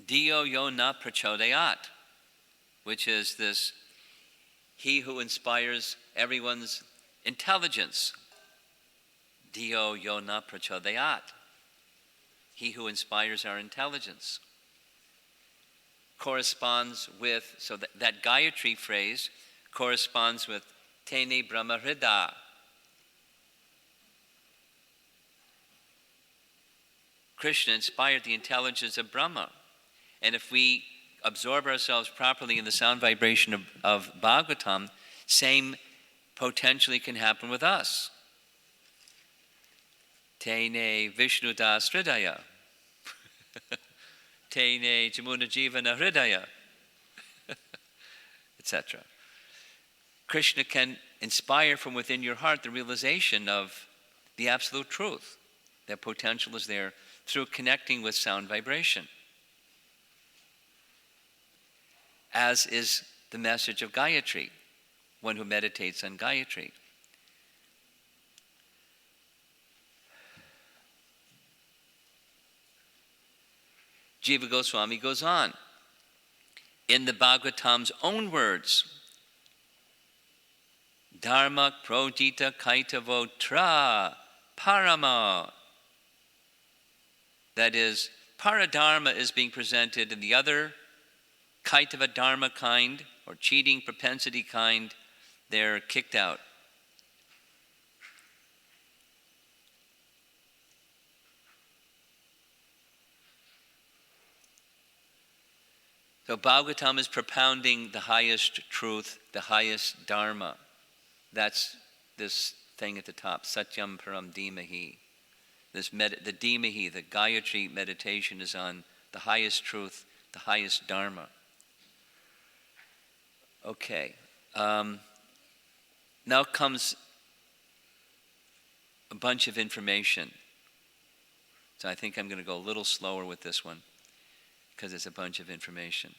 Dio yo na prachodayat, which is this, he who inspires everyone's intelligence. Dio yo na prachodayat, he who inspires our intelligence. Corresponds with, so that Gayatri phrase corresponds with Tene Brahma Hrida. Krishna inspired the intelligence of Brahma. And if we absorb ourselves properly in the sound vibration of Bhagavatam, same potentially can happen with us. Tene Vishnudas Hridaya. Tene Jamuna Jivana Hridaya. Etc. Krishna can inspire from within your heart the realization of the absolute truth. That potential is there through connecting with sound vibration. As is the message of Gayatri, one who meditates on Gayatri. Jiva Goswami goes on, in the Bhagavatam's own words, Dharma prodita kaitavo tra parama. That is, paradharma is being presented in the other kaitava dharma kind, or cheating propensity kind, they're kicked out. So Bhagavatam is propounding the highest truth, the highest dharma. That's this thing at the top, Satyam Param Dhimahi. The Dhimahi, the Gayatri meditation is on the highest truth, the highest dharma. Okay. Now comes a bunch of information. So I think I'm going to go a little slower with this one, because it's a bunch of information.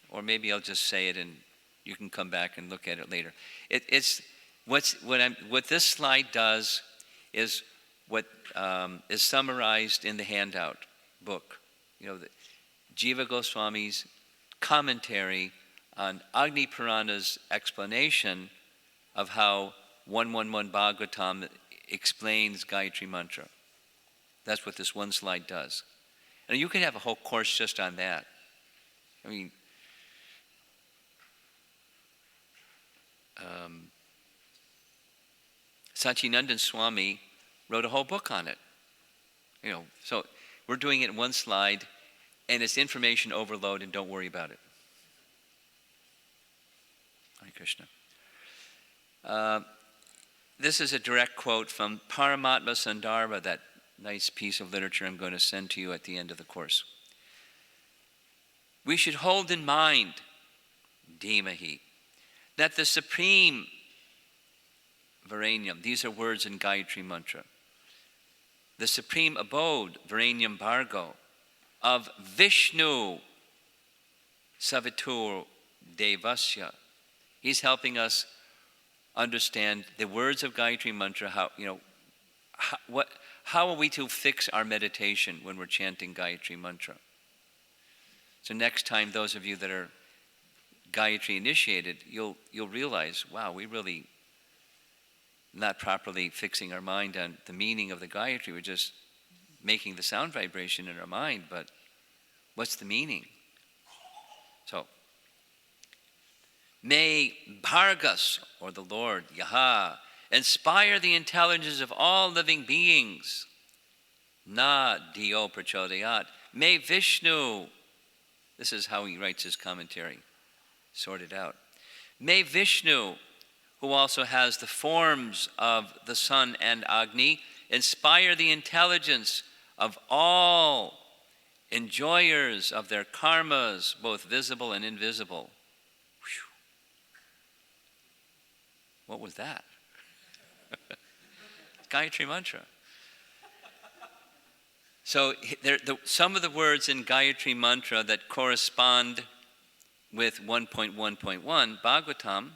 Or maybe I'll just say it and you can come back and look at it later. What this slide does is what is summarized in the handout book. The Jiva Goswami's commentary on Agni Purana's explanation of how 111 Bhagavatam explains Gayatri Mantra. That's what this one slide does. And you could have a whole course just on that. I mean, Sachinandan Swami wrote a whole book on it. So we're doing it in one slide, and it's information overload, and don't worry about it. Hare Krishna. This is a direct quote from Paramatma Sandarbha, that nice piece of literature I'm going to send to you at the end of the course. We should hold in mind, Dhimahi, that the supreme Varanyam, these are words in Gayatri Mantra, the supreme abode, Varanyam Bhargo, of Vishnu Savitur Devasya. He's helping us understand the words of Gayatri Mantra, how are we to fix our meditation when we're chanting Gayatri Mantra? So next time, those of you that are Gayatri initiated, you'll realize, wow, we really not properly fixing our mind on the meaning of the Gayatri. We're just making the sound vibration in our mind, but what's the meaning? So, May Bhargas, or the Lord, Yaha, inspire the intelligence of all living beings. Na Dio Prachodayat. May Vishnu, this is how he writes his commentary, sorted out. May Vishnu, who also has the forms of the sun and Agni, inspire the intelligence of all enjoyers of their karmas, both visible and invisible. Whew. What was that? Gayatri Mantra. So some of the words in Gayatri Mantra that correspond with 1.1.1 Bhagavatam,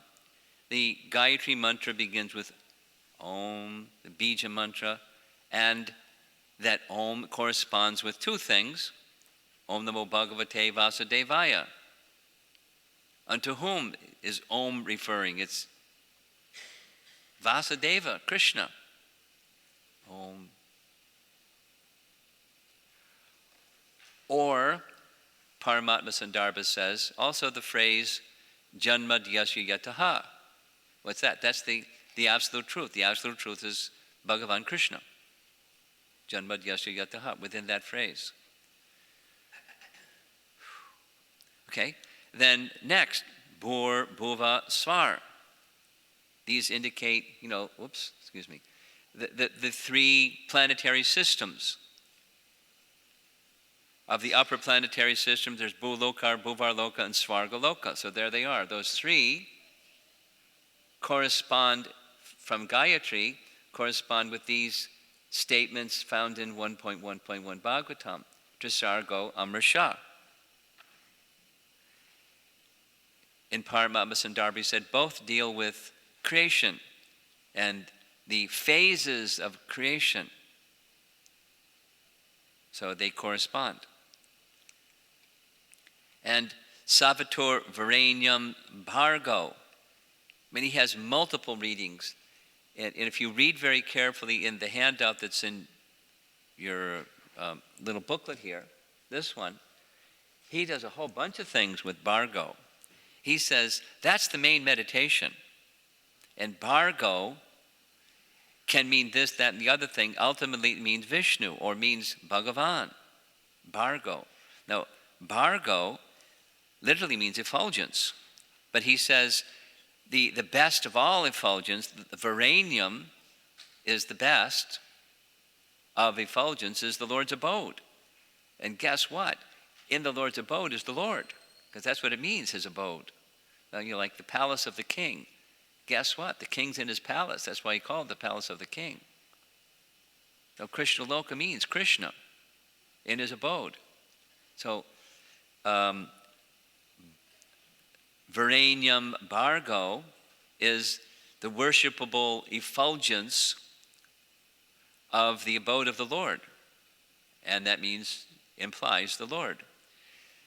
the Gayatri Mantra begins with Om, the Bija Mantra, and that Om corresponds with two things. Om Namo Bhagavate Vasudevaya. Unto whom is Om referring? It's Vasudeva, Krishna. Om. Or, Paramatma-Sandarbha says, also the phrase, Janma Dyasya Yataha. What's that? That's the absolute truth. The absolute truth is Bhagavan Krishna. Janma Dyasya Yataha, within that phrase. Okay, then next, Bhur, Bhuva, Svar. These indicate, the three planetary systems. Of the upper planetary system, there's Bhuloka, Bhuvarloka, and Svargaloka. So there they are. Those three correspond, from Gayatri, correspond with these statements found in 1.1.1 Bhagavatam. Trisargo Amrisha. In Paramatma-Sandarbha said both deal with creation and the phases of creation. So they correspond. And Savitur Varenyam Bhargo. He has multiple readings. And if you read very carefully in the handout that's in your little booklet here, this one, he does a whole bunch of things with Bhargo. He says that's the main meditation. And Bhargo can mean this, that, and the other thing. Ultimately it means Vishnu or means Bhagavan. Bhargo. Now, Bhargo literally means effulgence. But he says the best of all effulgence, the Varenyam is the best of effulgence, is the Lord's abode. And guess what? In the Lord's abode is the Lord, because that's what it means, his abode. Like the palace of the king. Guess what? The king's in his palace. That's why he called it the palace of the king. So Krishna Loka means Krishna in his abode. So Varenyam Bhargo is the worshipable effulgence of the abode of the Lord. And that implies the Lord.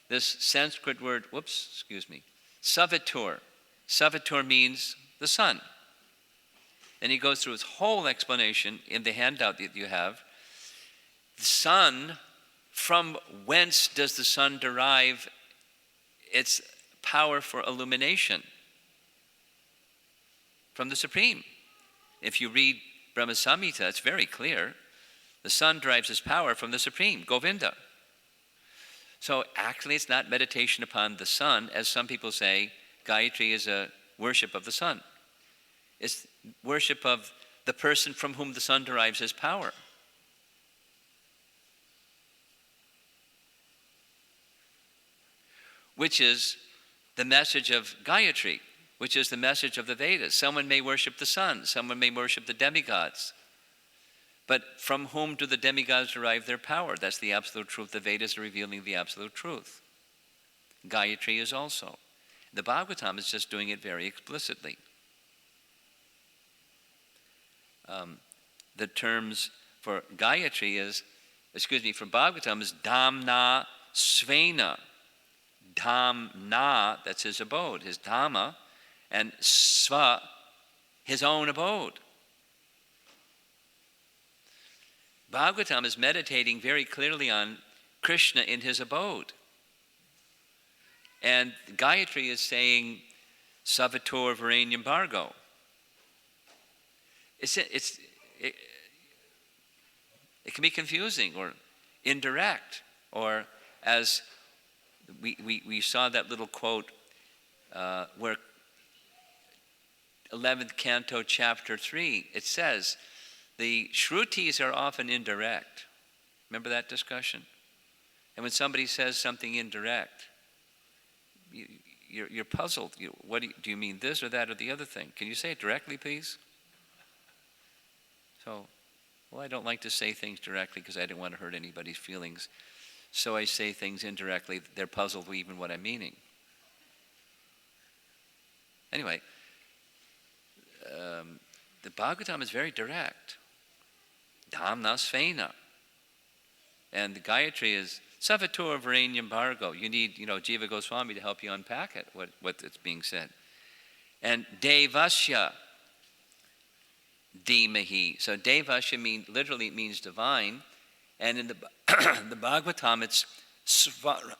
This Sanskrit word, Savitur. Savitur means the sun. And he goes through his whole explanation in the handout that you have. The sun, from whence does the sun derive its power for illumination? From the Supreme. If you read Brahma Samhita, it's very clear. The sun derives its power from the Supreme, Govinda. So actually it's not meditation upon the sun, as some people say. Gayatri is a worship of the sun. It's worship of the person from whom the sun derives his power. Which is the message of Gayatri, which is the message of the Vedas. Someone may worship the sun, someone may worship the demigods. But from whom do the demigods derive their power? That's the absolute truth. The Vedas are revealing the absolute truth. Gayatri is also. The Bhagavatam is just doing it very explicitly. The terms for Gayatri for Bhagavatam is Dhamna Svena. Dhamna, that's his abode, his Dhamma, and Sva, his own abode. Bhagavatam is meditating very clearly on Krishna in his abode. And Gayatri is saying Savitor Varenyam Bhargo. It can be confusing or indirect, or as we saw that little quote where 11th Canto, Chapter 3, it says, the Shrutis are often indirect. Remember that discussion? And when somebody says something indirect, you're puzzled. What do you mean this or that or the other thing? Can you say it directly, please? So, well, I don't like to say things directly because I don't want to hurt anybody's feelings. So I say things indirectly. They're puzzled with even what I'm meaning. Anyway, the Bhagavatam is very direct. Dhamna Svena. And the Gayatri is Savitur Varenyam Bhargo. You need, Jiva Goswami to help you unpack it, what is being said. And Devasya Dhimahi. So Devasya literally means divine. And in the Bhagavatam, it's Svarat.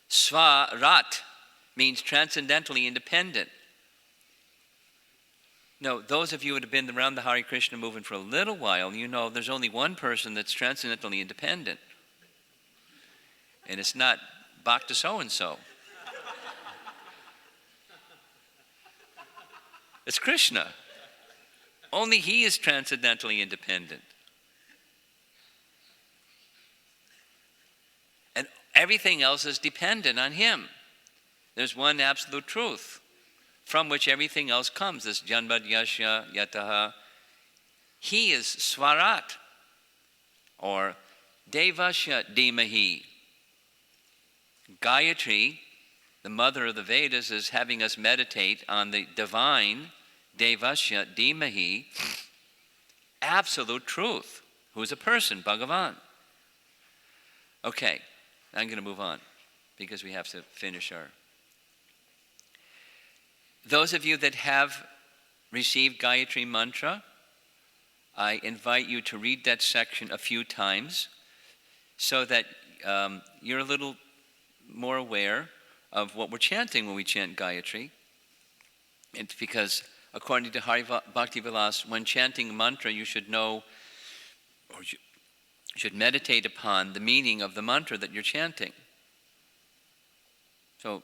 Svarat means transcendentally independent. No, those of you who have been around the Hare Krishna movement for a little while, you know there's only one person that's transcendently independent. And it's not Bhakta so-and-so. It's Krishna. Only he is transcendentally independent. And everything else is dependent on him. There's one absolute truth from which everything else comes, this Janmad Yasya Yataha. He is Svarat, or Devasya Dhimahi. Gayatri, the mother of the Vedas, is having us meditate on the divine Devasya Dhimahi, absolute truth, who is a person, Bhagavan. Okay, I'm going to move on because we have to finish our... Those of you that have received Gayatri Mantra, I invite you to read that section a few times so that you're a little more aware of what we're chanting when we chant Gayatri. It's because, according to Hari Bhakti Vilas, when chanting a mantra, you should know, or you should meditate upon the meaning of the mantra that you're chanting. So,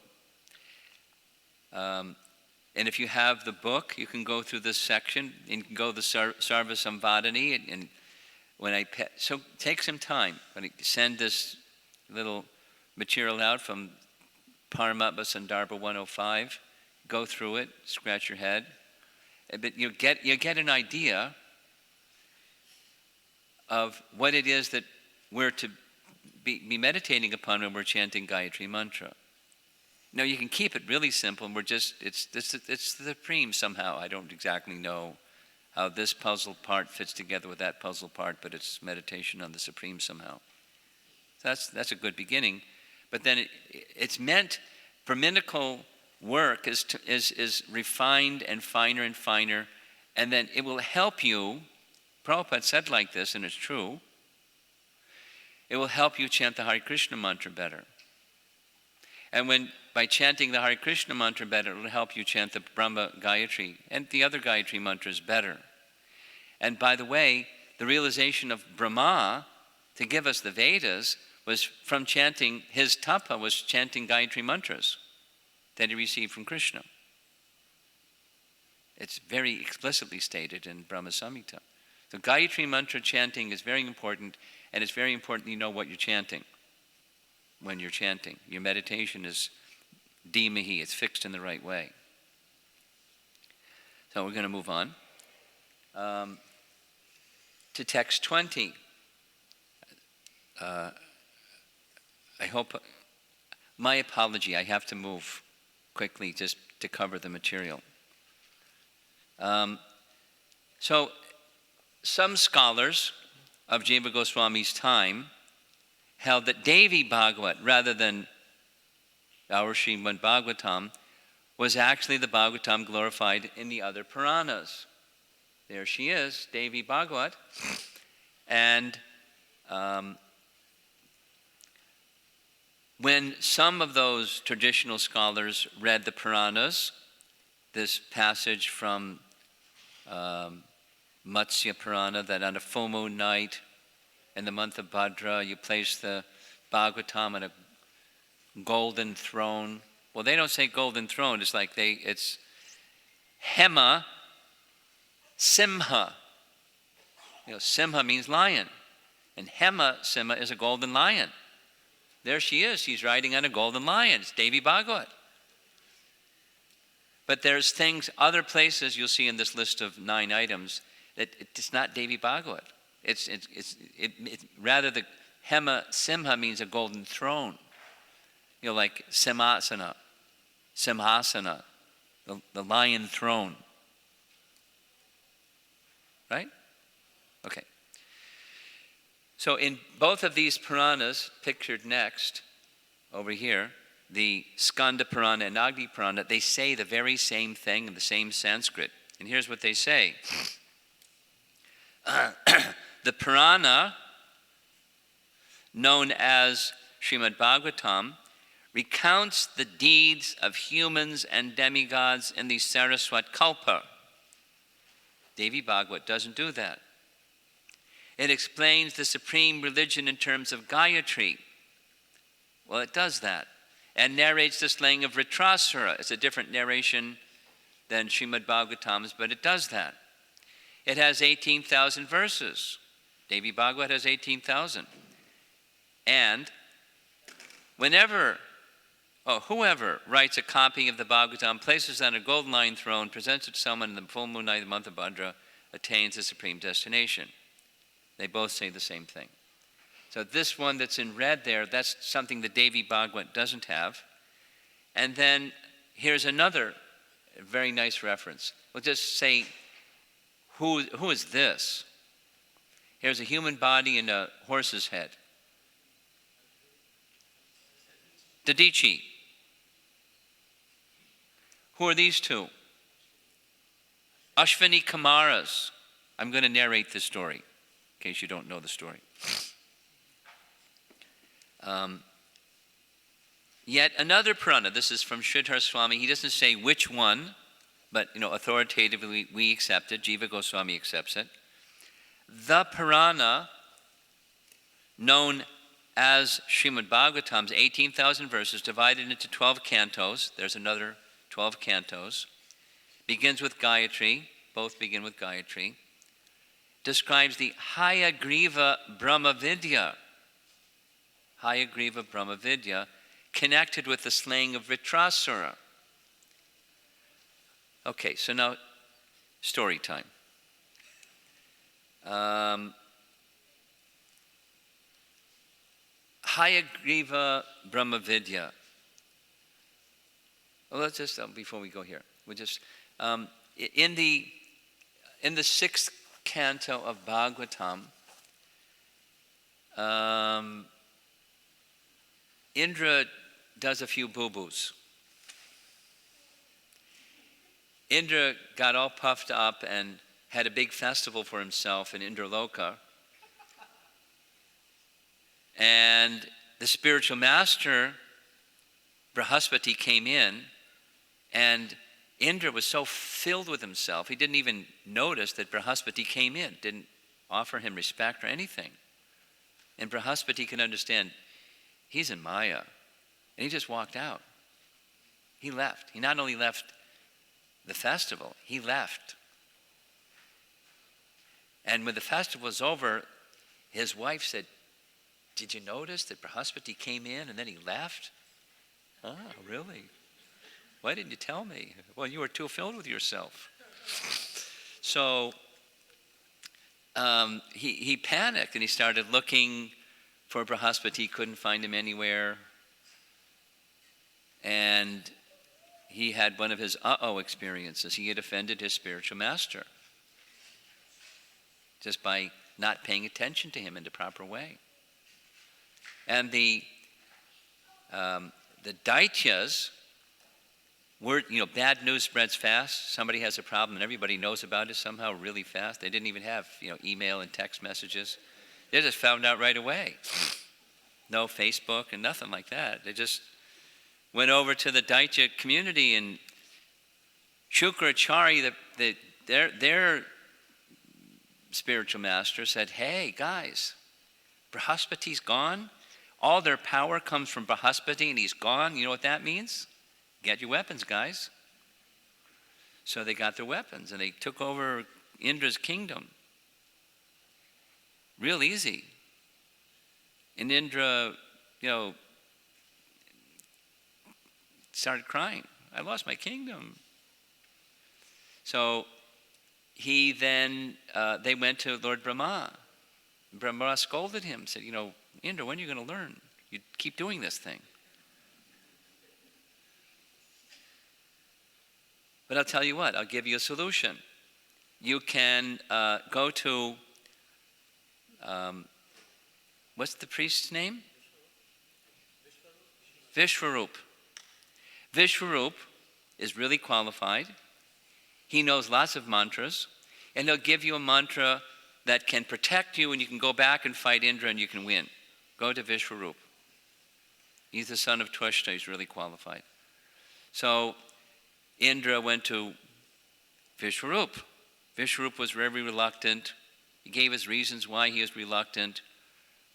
and if you have the book, you can go through this section, and you can go to the Sarva Samvadani, and so take some time. When I send this little material out from Paramatma Sandarbha 105, go through it, scratch your head, but you get an idea of what it is that we're to be meditating upon when we're chanting Gayatri Mantra. Now you can keep it really simple, and it's the supreme somehow. I don't exactly know how this puzzle part fits together with that puzzle part, but it's meditation on the supreme somehow. So that's a good beginning. But then it's meant, Brahminical work is refined and finer, and then it will help you. Prabhupada said like this, and it's true. It will help you chant the Hare Krishna mantra better. And by chanting the Hare Krishna mantra better, it will help you chant the Brahma Gayatri and the other Gayatri mantras better. And by the way, the realization of Brahma to give us the Vedas was from chanting, his tapa was chanting Gayatri mantras that he received from Krishna. It's very explicitly stated in Brahma Samhita. So Gayatri mantra chanting is very important, and it's very important you know what you're chanting when you're chanting. Your meditation is dhimahi, it's fixed in the right way. So we're going to move on to text 20. I hope, my apology, I have to move quickly just to cover the material. So some scholars of Jiva Goswami's time held that Devi Bhagavat, rather than our Srimad Bhagavatam, was actually the Bhagavatam glorified in the other Puranas. There she is, Devi Bhagavat. And when some of those traditional scholars read the Puranas, this passage from Matsya Purana, that on a full moon night in the month of Bhadra, you place the Bhagavatam on a golden throne. Well, they don't say golden throne. It's Hema Simha. Simha means lion. And Hema Simha is a golden lion. There she is. She's riding on a golden lion. It's Devi Bhagavat. But there's things, other places you'll see in this list of 9 items, that it's not Devi Bhagavat. It's rather the Hema Simha means a golden throne. Like Simhasana, the lion throne. Right? Okay. So in both of these Puranas, pictured next, over here, the Skanda Purana and Agni Purana, they say the very same thing in the same Sanskrit. And here's what they say. The Purana, known as Srimad Bhagavatam, recounts the deeds of humans and demigods in the Saraswat Kalpa. Devi Bhagavat doesn't do that. It explains the supreme religion in terms of Gayatri. Well, it does that. And narrates the slaying of Vritrasura. It's a different narration than Srimad Bhagavatam's, but it does that. It has 18,000 verses. Devi Bhagavat has 18,000. And whoever writes a copy of the Bhagavatam, places it on a golden lion throne, presents it to someone in the full moon night of the month of Bhadra, attains the supreme destination. They both say the same thing. So this one that's in red there, that's something the Devi Bhagavat doesn't have. And then here's another very nice reference. We'll just say, who is this? Here's a human body and a horse's head. Dadichi. Who are these two? Ashwini Kamaras. I'm going to narrate this story, in case you don't know the story. Yet another Purana, this is from Sridhar Swami, he doesn't say which one, but authoritatively we accept it, Jiva Goswami accepts it. The Purana, known as Srimad Bhagavatam's 18,000 verses, divided into 12 cantos, there's another 12 cantos, begins with Gayatri, both begin with Gayatri, describes the Hayagriva Brahmavidya, Hayagriva Brahmavidya, connected with the slaying of Vritrasura. Okay, so now, story time. Hayagriva Brahmavidya. Well, let's just, before we go here, we'll just, in the 6th canto of Bhagavatam, Indra does a few boo-boos. Indra got all puffed up and had a big festival for himself in Indraloka. And the spiritual master, Brahaspati, came in, and Indra was so filled with himself, he didn't even notice that Brahaspati came in, didn't offer him respect or anything. And Brahaspati can understand, he's in Maya. And he just walked out. He left. He not only left the festival, he left. And when the festival was over, his wife said, "Did you notice that Brahaspati came in and then he left?" "Oh, really? Why didn't you tell me?" "Well, you were too filled with yourself." So he panicked and he started looking for Brahaspati. He couldn't find him anywhere. And he had one of his experiences. He had offended his spiritual master just by not paying attention to him in the proper way. And the Daityas were, bad news spreads fast. Somebody has a problem and everybody knows about it somehow really fast. They didn't even have, email and text messages. They just found out right away. No Facebook and nothing like that. They just went over to the Daitya community, and Shukracharya, their spiritual master, said, hey, guys, Brihaspati's gone. All their power comes from Brihaspati, and he's gone. You know what that means? Get your weapons, guys. So they got their weapons, and they took over Indra's kingdom. Real easy. And Indra, started crying. I lost my kingdom. So he then, they went to Lord Brahma. Brahma scolded him, said, Indra, when are you going to learn? You keep doing this thing. But I'll tell you what, I'll give you a solution. You can go to, what's the priest's name? Vishwarup. Vishwarup is really qualified. He knows lots of mantras, and he'll give you a mantra that can protect you, and you can go back and fight Indra and you can win. Go to Vishwarup. He's the son of Twashta. He's really qualified. So Indra went to Vishwarup. Vishwarup was very reluctant. He gave his reasons why he was reluctant,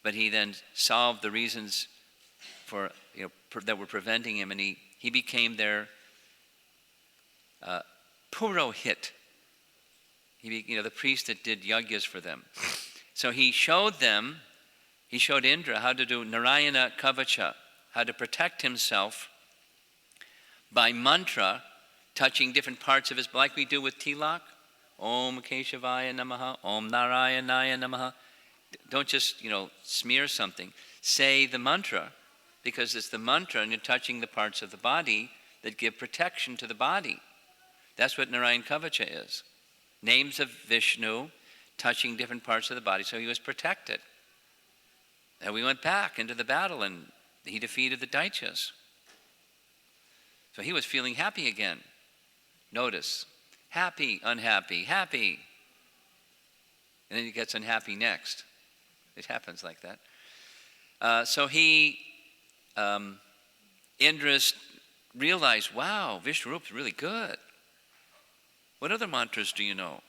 but he then solved the reasons for that were preventing him, and he became their purohit. The priest that did yajnas for them. So he showed Indra how to do Narayana Kavacha, how to protect himself by mantra, touching different parts of his, like we do with tilak. Om Keshavaya Namaha, Om Narayanaya Namaha. Don't just, smear something. Say the mantra, because it's the mantra and you're touching the parts of the body that give protection to the body. That's what Narayan Kavacha is. Names of Vishnu touching different parts of the body, so he was protected. And we went back into the battle, and he defeated the Daityas. So he was feeling happy again. Notice, happy, unhappy, happy. And then he gets unhappy next. It happens like that. So Indra realized, wow, Vishwarup's really good. What other mantras do you know?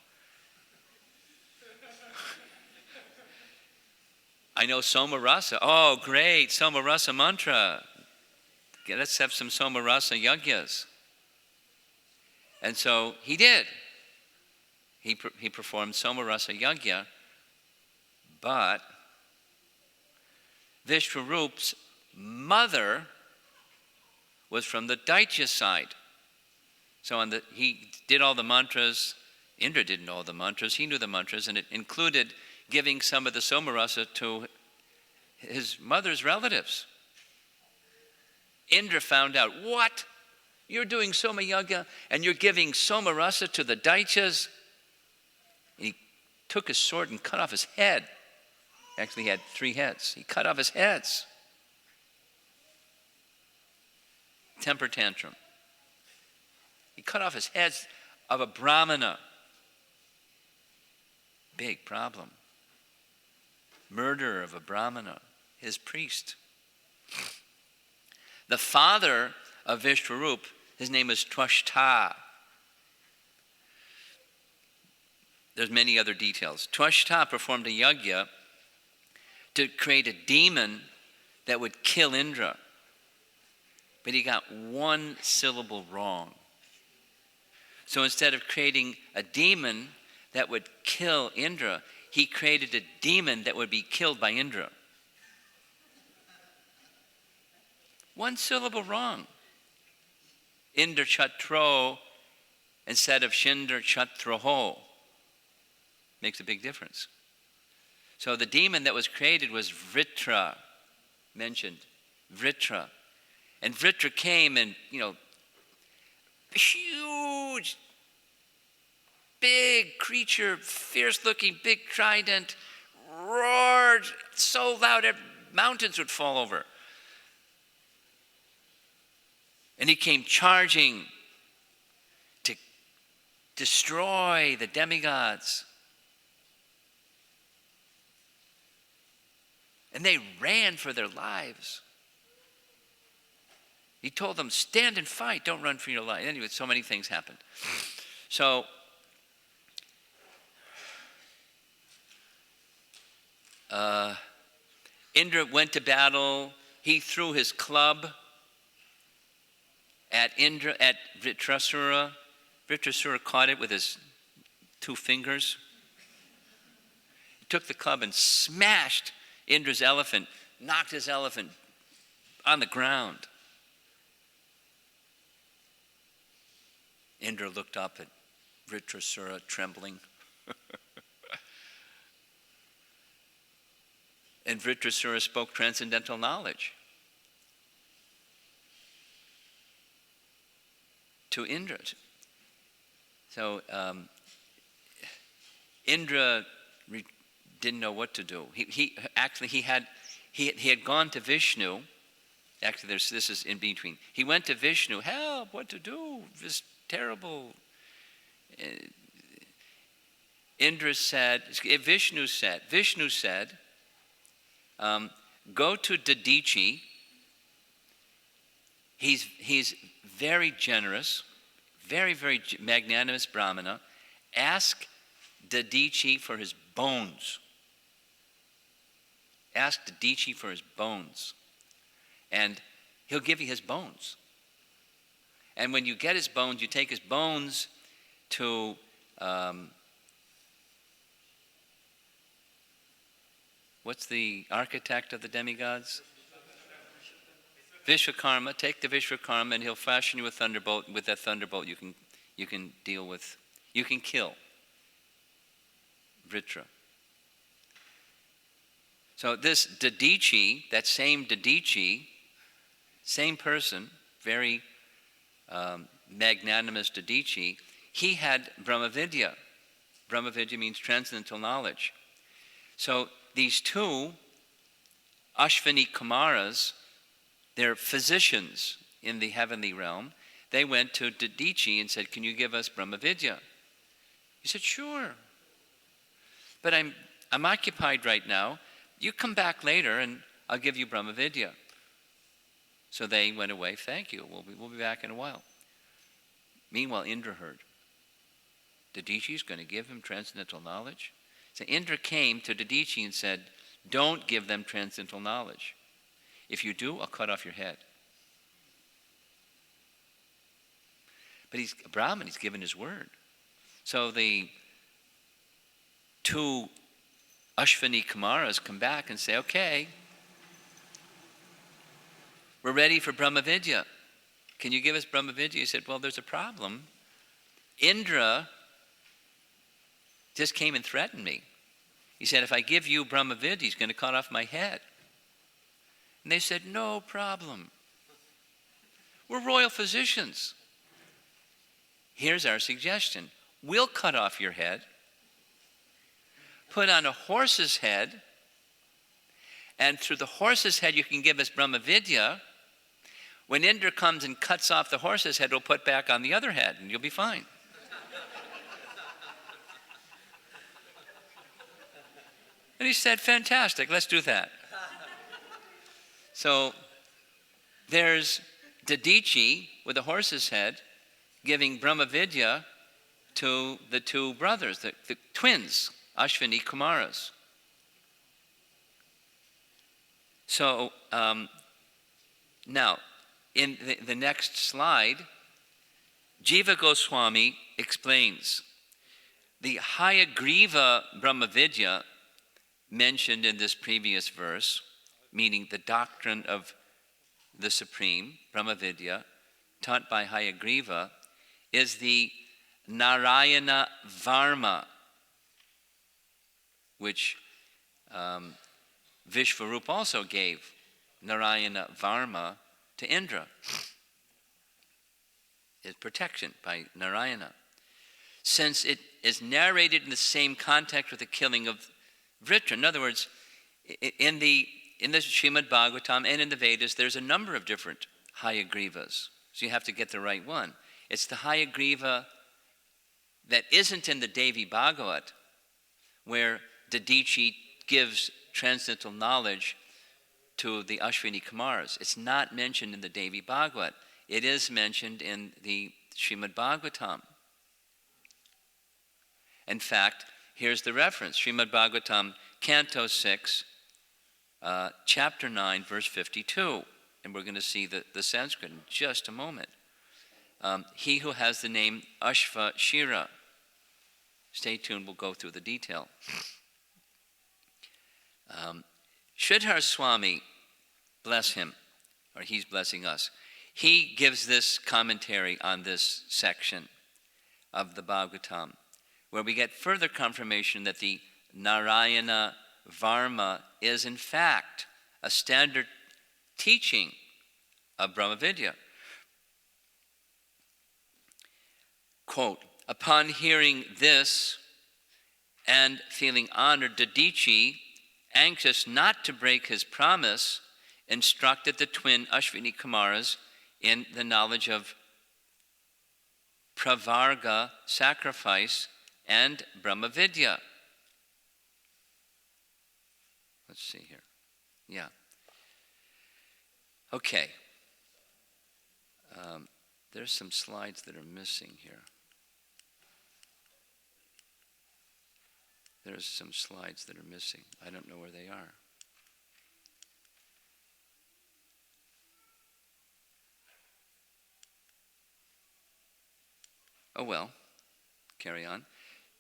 I know Somarasa. Oh, great, Somarasa mantra. Okay, let's have some Somarasa yajnas. And so he did. He performed Somarasa yajna, but Vishwarup's mother was from the Daitya side. So he did all the mantras. Indra didn't know all the mantras. He knew the mantras, and it included giving some of the Somarasa to his mother's relatives. Indra found out, what? You're doing Soma Yajna and you're giving Somarasa to the Daityas? And he took his sword and cut off his head. Actually, he had 3 heads. He cut off his heads. Temper tantrum. He cut off his heads of a Brahmana. Big problem. Murder of a Brahmana, his priest. The father of Vishwarup, his name is Twashta. There's many other details. Twashta performed a yajna to create a demon that would kill Indra. But he got 1 syllable wrong. So instead of creating a demon that would kill Indra, he created a demon that would be killed by Indra. 1 syllable wrong. Indra Chatro instead of Shindra Chatroho. Makes a big difference. So the demon that was created was Vritra, mentioned. Vritra. And Vritra came and, huge, big creature, fierce-looking, big trident, roared so loud that mountains would fall over. And he came charging to destroy the demigods. And they ran for their lives. He told them, stand and fight, don't run for your life. Anyway, so many things happened. So, Indra went to battle. He threw his club at Vritrasura. Vritrasura caught it with his 2 fingers. He took the club and smashed Indra's elephant, knocked his elephant on the ground. Indra looked up at Vritrasura, trembling. And Vritrasura spoke transcendental knowledge to Indra. So Indra didn't know what to do. He had gone to Vishnu. Actually, this is in between. He went to Vishnu. Help! What to do? This terrible. Vishnu said, go to Dadichi. He's very generous, very, very magnanimous Brahmana. Ask Dadichi for his bones. Ask Dadichi for his bones. And he'll give you his bones. And when you get his bones, you take his bones to what's the architect of the demigods? Vishwakarma. Take the Vishwakarma and he'll fashion you a thunderbolt. With that thunderbolt you can deal with, you can kill Vritra. So this Dadichi, that same Dadichi, same person, very magnanimous Dadichi, he had Brahmavidya. Brahmavidya means transcendental knowledge. So these 2 Ashvini Kumaras, they're physicians in the heavenly realm. They went to Dadichi and said, can you give us Brahmavidya? He said, sure. But I'm occupied right now. You come back later and I'll give you Brahmavidya. So they went away. Thank you. We'll be back in a while. Meanwhile, Indra heard. Dadichi's going to give him transcendental knowledge. So Indra came to Dadichi and said, don't give them transcendental knowledge. If you do, I'll cut off your head. But he's a Brahmin, he's given his word. So the 2 Ashvini Kumaras come back and say, okay, we're ready for Brahmavidya. Can you give us Brahmavidya? He said, well, there's a problem. Indra just came and threatened me. He said, if I give you Brahmavidya, he's going to cut off my head. And they said, no problem. We're royal physicians. Here's our suggestion. We'll cut off your head, put on a horse's head, and through the horse's head you can give us Brahmavidya. When Indra comes and cuts off the horse's head, we'll put back on the other head, and you'll be fine. And he said, fantastic, let's do that. So there's Dadichi with a horse's head giving Brahmavidya to the 2 brothers, the twins, Ashvini Kumaras. So now, in the next slide, Jiva Goswami explains the Hayagriva Brahmavidya mentioned in this previous verse, meaning the doctrine of the Supreme, Brahmavidya, taught by Hayagriva, is the Narayana Varma, which Vishvarupa also gave Narayana Varma to Indra. His protection by Narayana. Since it is narrated in the same context with the killing of Vritra. In other words, in the Srimad Bhagavatam and in the Vedas, there's a number of different Hayagrivas. So you have to get the right one. It's the Hayagriva that isn't in the Devi Bhagavat, where Dadichi gives transcendental knowledge to the Ashwini Kumars. It's not mentioned in the Devi Bhagavad. It is mentioned in the Srimad Bhagavatam. In fact, here's the reference, Srimad Bhagavatam, Canto 6, Chapter 9, verse 52. And we're going to see the Sanskrit in just a moment. He who has the name Ashva Shira. Stay tuned, we'll go through the detail. Sridhar Swami, bless him, or he's blessing us. He gives this commentary on this section of the Bhagavatam, where we get further confirmation that the Narayana Varma is in fact a standard teaching of Brahma Vidya. Quote, upon hearing this and feeling honored, Dadichi, anxious not to break his promise, instructed the twin Ashwini Kumaras in the knowledge of Pravarga, sacrifice, and Brahma Vidya. Let's see here. Yeah. Okay. There's some slides that are missing here. There's some slides that are missing. I don't know where they are. Oh well, carry on.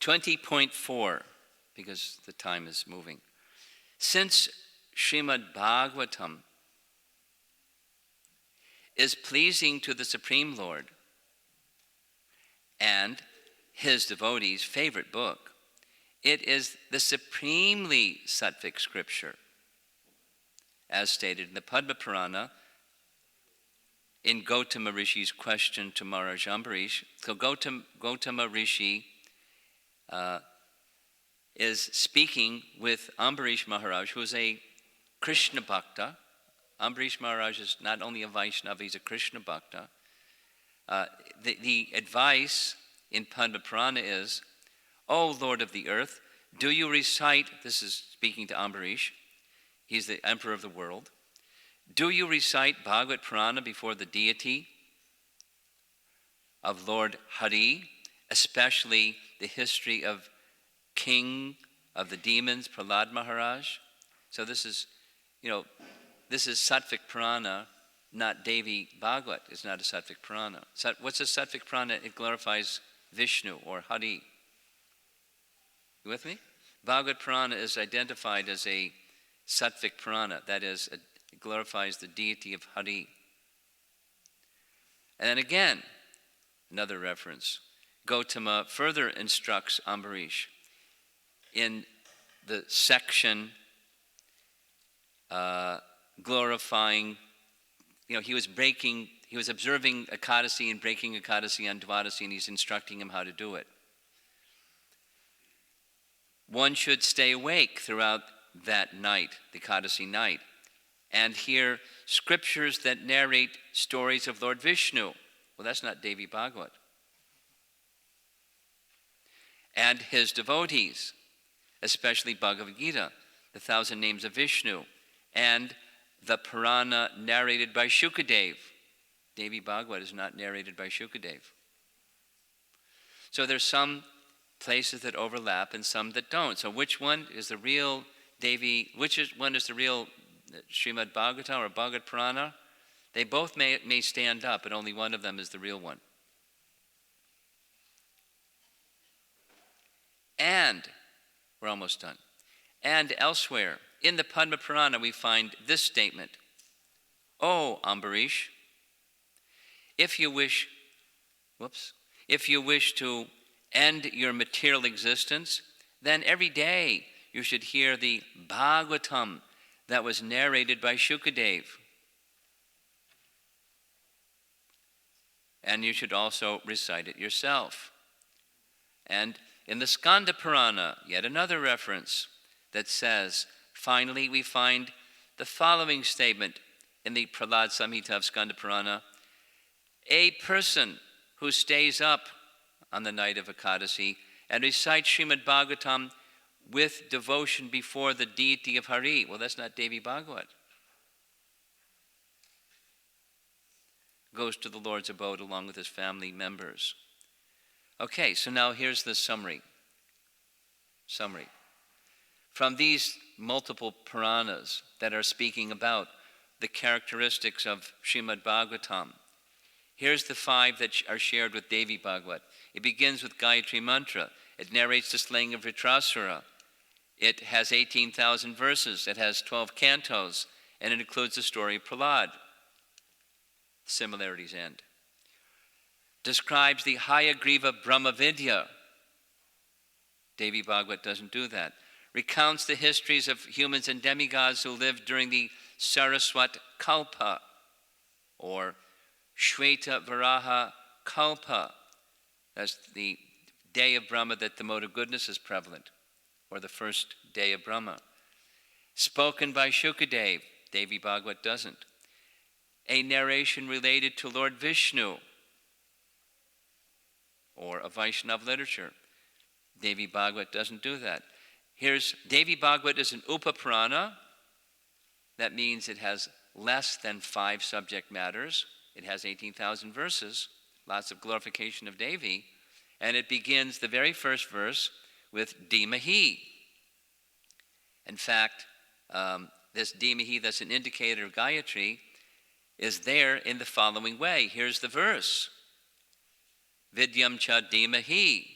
20.4, because the time is moving. Since Srimad Bhagavatam is pleasing to the Supreme Lord and his devotees' favorite book, it is the supremely sattvic scripture, as stated in the Padma Purana in Gautama Rishi's question to Maharaj Ambarish. So Gautama Rishi is speaking with Ambarish Maharaj, who is a Krishna Bhakta. Ambarish Maharaj is not only a Vaishnava, he's a Krishna Bhakta. The advice in Padma Purana is, O Lord of the earth, do you recite, this is speaking to Ambarish, he's the emperor of the world, do you recite Bhagavad Purana before the deity of Lord Hari, especially the history of king of the demons, Prahlad Maharaj? So this is, this is Sattvic Purana, not Devi Bhagavad. It's not a Sattvic Purana. What's a Sattvic Purana? It glorifies Vishnu or Hari. You with me? Bhagavad Purana is identified as a Sattvic Purana. That is, it glorifies the deity of Hari. And then again, another reference. Gautama further instructs Ambarish in the section glorifying, he was observing Ekadasi and breaking Ekadasi on Dvadasi, and he's instructing him how to do it. One should stay awake throughout that night, the Ekadasi night, and hear scriptures that narrate stories of Lord Vishnu. Well, that's not Devi Bhagavad. And his devotees, especially Bhagavad Gita, the 1,000 names of Vishnu, and the Purana narrated by Shukadev. Devi Bhagavad is not narrated by Shukadev. So there's some places that overlap and some that don't. So which one is the real Devi, one is the real Srimad Bhagavatam or Bhagavad Purana? They both may stand up, but only one of them is the real one. And, we're almost done, and elsewhere, in the Padma Purana we find this statement, O Ambarish, if you wish to end your material existence, then every day you should hear the Bhagavatam that was narrated by Shukadev. And you should also recite it yourself. And in the Skanda Purana, yet another reference that says, finally we find the following statement in the Prahlad Samhita of Skanda Purana, a person who stays up on the night of Ekadasi and recites Srimad Bhagavatam with devotion before the deity of Hari. Well, that's not Devi Bhagavad. goes to the Lord's abode along with his family members. Okay, so now here's the summary. From these multiple Puranas that are speaking about the characteristics of Srimad Bhagavatam, here's the 5 that are shared with Devi Bhagavat. It begins with Gayatri Mantra. It narrates the slaying of Vritrasura. It has 18,000 verses. It has 12 cantos. And it includes the story of Prahlad. Similarities end. Describes the Hayagriva Brahma Vidya. Devi Bhagavat doesn't do that. Recounts the histories of humans and demigods who lived during the Saraswat Kalpa, or Shweta Varaha Kalpa. That's the day of Brahma that the mode of goodness is prevalent, or the first day of Brahma. Spoken by Shukadev. Devi Bhagavat doesn't. A narration related to Lord Vishnu, or a Vaishnava literature. Devi Bhagavat doesn't do that. Here's Devi Bhagavat is an Upapurana. That means it has less than 5 subject matters. It has 18,000 verses, lots of glorification of Devi. And it begins the very first verse with Dhimahi. In fact, this Dhimahi, that's an indicator of Gayatri, is there in the following way. Here's the verse. Vidyam cha Dhimahi,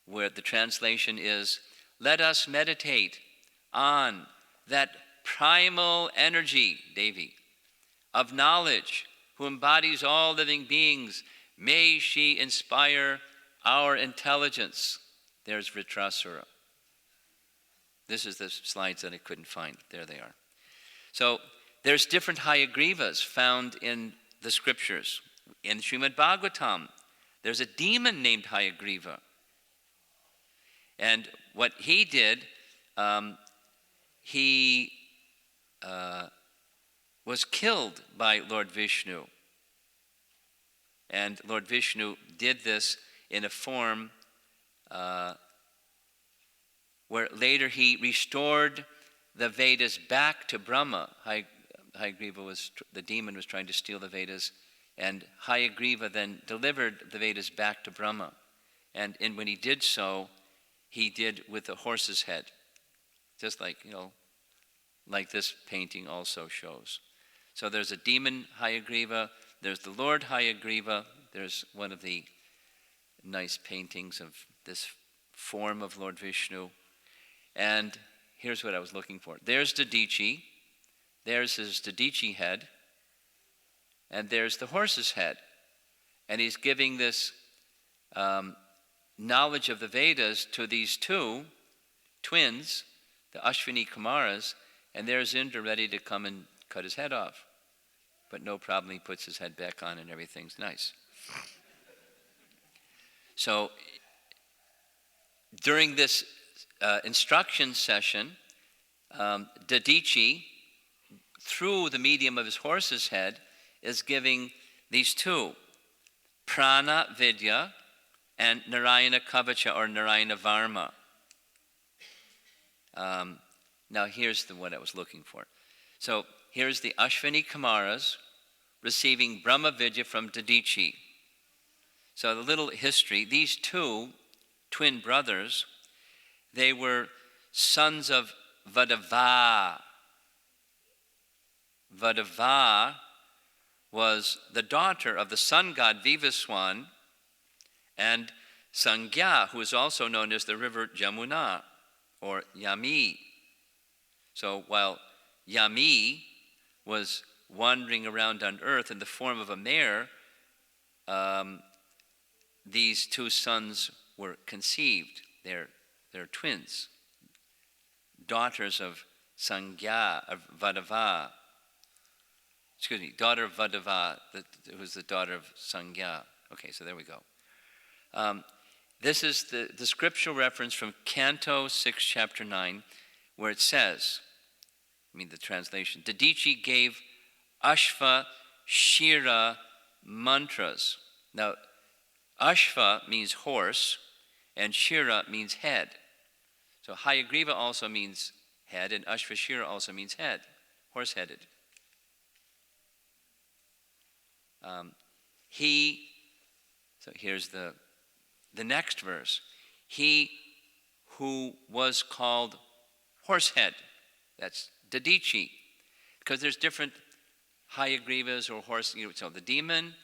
where the translation is, let us meditate on that primal energy, Devi, of knowledge, who embodies all living beings. May she inspire our intelligence. There's Vritrasura. This is the slides that I couldn't find. There they are. So there's different Hayagrivas found in the scriptures. In Srimad Bhagavatam, there's a demon named Hayagriva. And what he did, he was killed by Lord Vishnu. And Lord Vishnu did this in a form where later he restored the Vedas back to Brahma. Hayagriva the demon was trying to steal the Vedas, and Hayagriva then delivered the Vedas back to Brahma. And when he did so, he did with a horse's head, just like, like this painting also shows. So there's a demon Hayagriva, there's the Lord Hayagriva, there's one of the nice paintings of this form of Lord Vishnu. And here's what I was looking for. There's Dadichi, there's his Dadichi head, and there's the horse's head. And he's giving this knowledge of the Vedas to these 2 twins, the Ashwini Kumaras, and there's Indra ready to come and cut his head off. But no problem, he puts his head back on and everything's nice. So during this instruction session, Dadichi, through the medium of his horse's head, is giving these 2, Prana Vidya and Narayana Kavacha, or Narayana Varma. Now here's what I was looking for. So here's the Ashwini Kumaras receiving Brahma Vidya from Dadichi. So the little history, these 2 twin brothers, they were sons of Vadava. Vadava was the daughter of the sun god Vivaswan and Sangya, who is also known as the river Jamuna, or Yami. So while Yami was wandering around on earth in the form of a mare, these 2 sons were conceived. They're twins, daughters of Sangya, of Vadava. Daughter of Vadava, who was the daughter of Sangya. Okay, so there we go. This is the scriptural reference from Canto 6, Chapter 9, where it says, the translation, Dadichi gave Ashva Shira mantras. Now, Ashva means horse, and Shira means head. So Hayagriva also means head, and Ashva Shira also means head, horse-headed. So here's the next verse. He who was called Horsehead, that's Dadichi, because there's different Hayagrivas or horse, so the demon,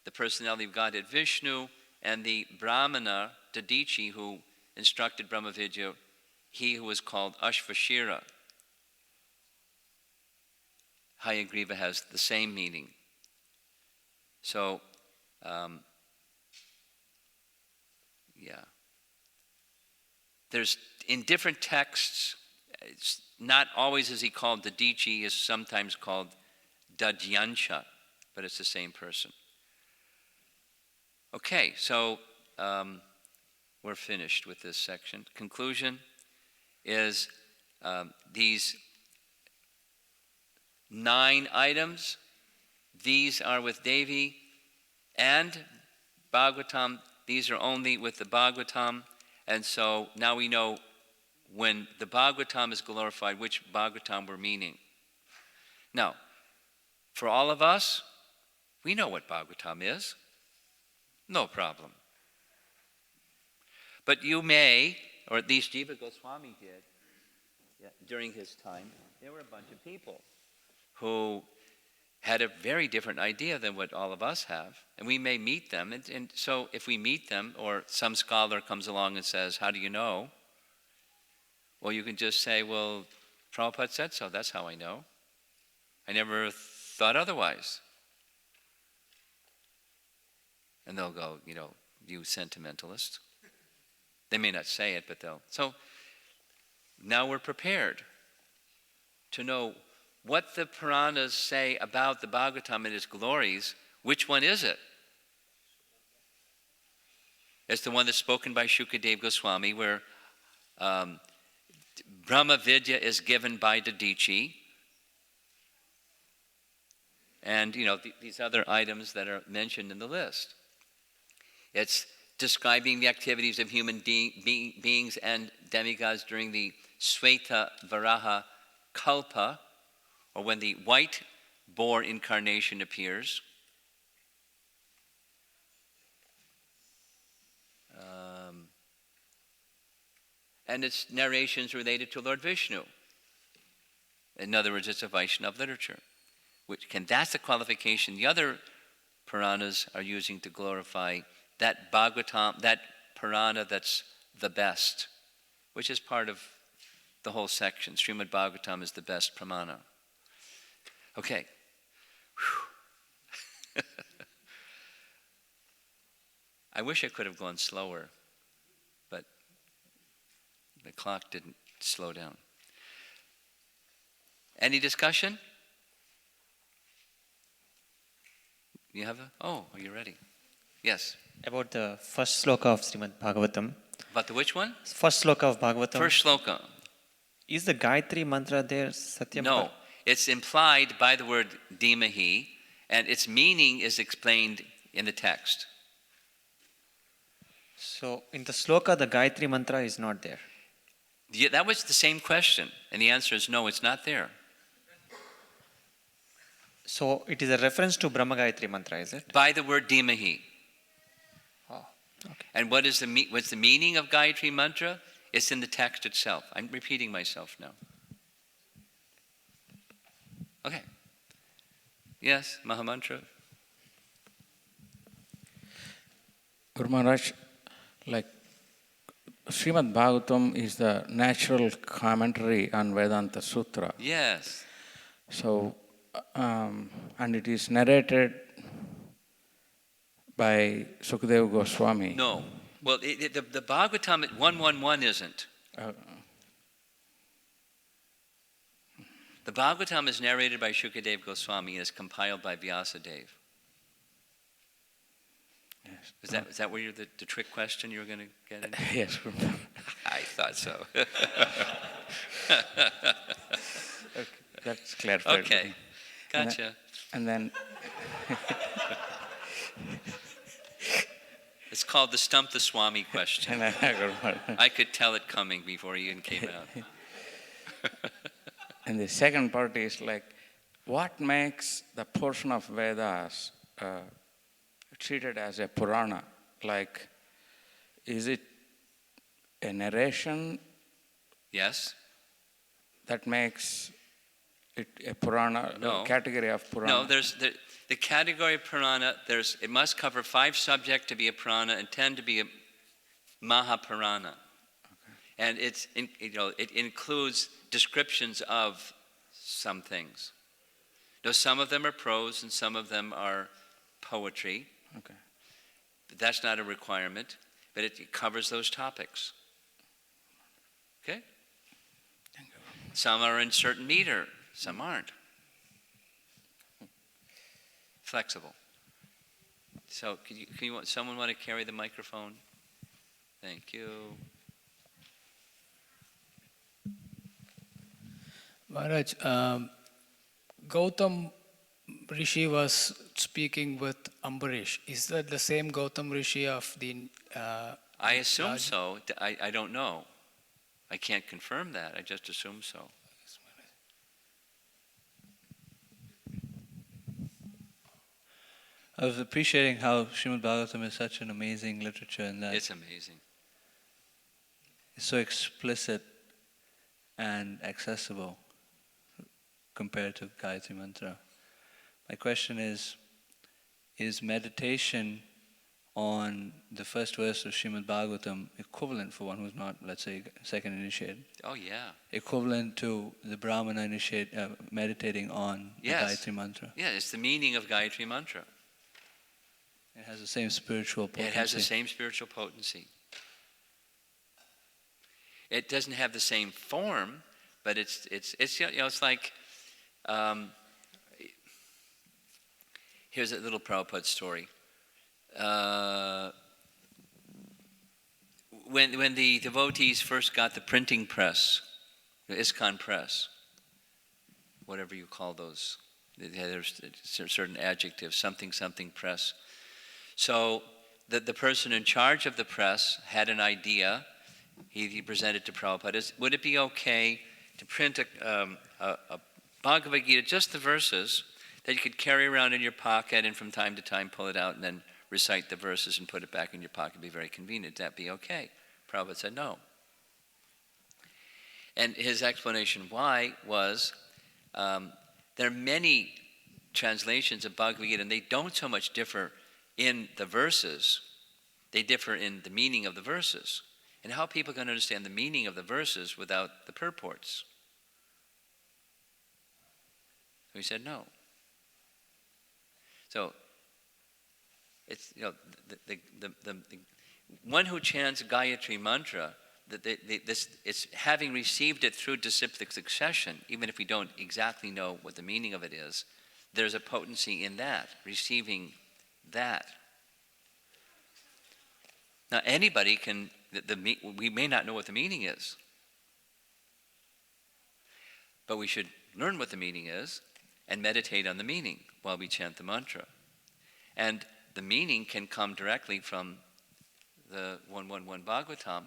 the personality of Godhead Vishnu, and the Brahmana, Dadichi, who instructed Brahmavidya, he who was called Ashvashira. Hayagriva has the same meaning. So, there's, in different texts, it's not always is he called Dadichi, is sometimes called Dadyansha, but it's the same person. Okay, so we're finished with this section. Conclusion is these 9 items, these are with Devi and Bhagavatam, these are only with the Bhagavatam, and so now we know when the Bhagavatam is glorified, which Bhagavatam we're meaning. Now, for all of us, we know what Bhagavatam is. No problem. But you may, or at least Jiva Goswami did, during his time, there were a bunch of people who had a very different idea than what all of us have. And we may meet them. And so if we meet them, or some scholar comes along and says, how do you know? Well, you can just say, well, Prabhupada said so. That's how I know. I never thought otherwise. And they'll go, you sentimentalist. They may not say it, but they'll. So now we're prepared to know what the Puranas say about the Bhagavatam and its glories. Which one is it? It's the one that's spoken by Shukadeva Goswami, where Brahma Vidya is given by Dadichi. And, these other items that are mentioned in the list. It's describing the activities of human beings and demigods during the Sweta Varaha Kalpa, or when the white boar incarnation appears. And it's narrations related to Lord Vishnu. In other words, it's a Vaishnava literature. That's the qualification the other Puranas are using to glorify that Bhagavatam, that Purana that's the best, which is part of the whole section. Srimad Bhagavatam is the best Pramana. Okay. I wish I could have gone slower, but the clock didn't slow down. Any discussion? You have are you ready? Yes. About the first sloka of Srimad Bhagavatam. About the which one? First sloka of Bhagavatam. First sloka. Is the Gayatri mantra there, Satyam? No, it's implied by the word Dhimahi, and its meaning is explained in the text. So, in the sloka, the Gayatri mantra is not there. Yeah, that was the same question, and the answer is no, it's not there. So, it is a reference to Brahma Gayatri mantra, is it? By the word Dhimahi. Oh, okay. And what's the meaning of Gayatri mantra? It's in the text itself. I'm repeating myself now. Okay. Yes, Mahamantra. Guru Maharaj, like Srimad Bhagavatam is the natural commentary on Vedanta Sutra. Yes. So, and it is narrated by Sukadeva Goswami. No. Well, the Bhagavatam at 111 isn't. The Bhagavatam is narrated by Shukadeva Goswami and is compiled by Vyasadeva. Yes. Is that where the trick question you were going to get into? Yes. I thought so. Okay, that's clarified. Okay, gotcha. And then It's called the Stump the Swami question. I could tell it coming before it even came out. And the second part is like, what makes the portion of Vedas treated as a Purana? Like, is it a narration Yes? that makes it a Purana, No. a category of Purana? No, the category of Purana, it must cover 5 subjects to be a Purana and 10 to be a Mahapurana. And it includes descriptions of some things. Though some of them are prose and some of them are poetry. Okay. But that's not a requirement, but it covers those topics. Okay? Thank you. Some are in certain meter, some aren't. Flexible. So, someone want to carry the microphone? Thank you. Maharaj, Gautam Rishi was speaking with Ambarish. Is that the same Gautam Rishi of the... I assume Raj- so. I don't know. I can't confirm that. I just assume so. I was appreciating how Srimad Bhagavatam is such an amazing literature and that It's amazing. it's so explicit and accessible compared to Gayatri Mantra. My question is meditation on the first verse of Srimad Bhagavatam equivalent for one who's not, let's say, second initiated? Oh, yeah. Equivalent to the Brahmana meditating on the Yes. Gayatri Mantra? Yeah, it's the meaning of Gayatri Mantra. It has the same spiritual potency. It has the same spiritual potency. It doesn't have the same form, but it's like, here's a little Prabhupada story. When the devotees first got the printing press, the ISKCON press, whatever you call those, there's certain adjectives, something press. So the person in charge of the press had an idea. He presented to Prabhupada. Would it be okay to print a Bhagavad Gita, just the verses, that you could carry around in your pocket and from time to time pull it out and then recite the verses and put it back in your pocket? It'd be very convenient. That'd be okay. Prabhupada said no. And his explanation why was there are many translations of Bhagavad Gita and they don't so much differ in the verses, they differ in the meaning of the verses. And how people can understand the meaning of the verses without the purports? So he said no. So it's the one who chants Gayatri Mantra, it's having received it through disciplic succession, even if we don't exactly know what the meaning of it is, there's a potency in that, receiving that. Now anybody can, we may not know what the meaning is, but we should learn what the meaning is and meditate on the meaning while we chant the mantra. And the meaning can come directly from the 111 Bhagavatam,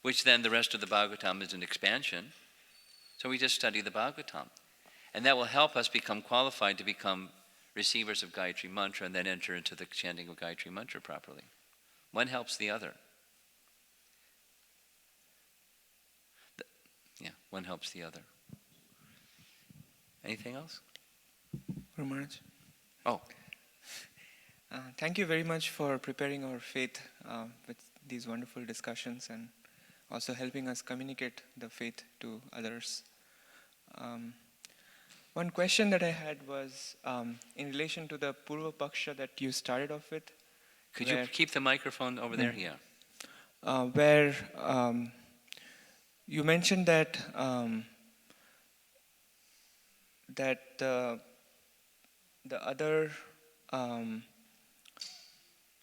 which then the rest of the Bhagavatam is an expansion. So we just study the Bhagavatam. And that will help us become qualified to become receivers of Gayatri Mantra and then enter into the chanting of Gayatri Mantra properly. One helps the other. One helps the other. Anything else? Guru Maharaj. Oh. Thank you very much for preparing our faith with these wonderful discussions and also helping us communicate the faith to others. One question that I had was in relation to the Purva Paksha that you started off with. Could you keep the microphone over there? Yeah. Where you mentioned that the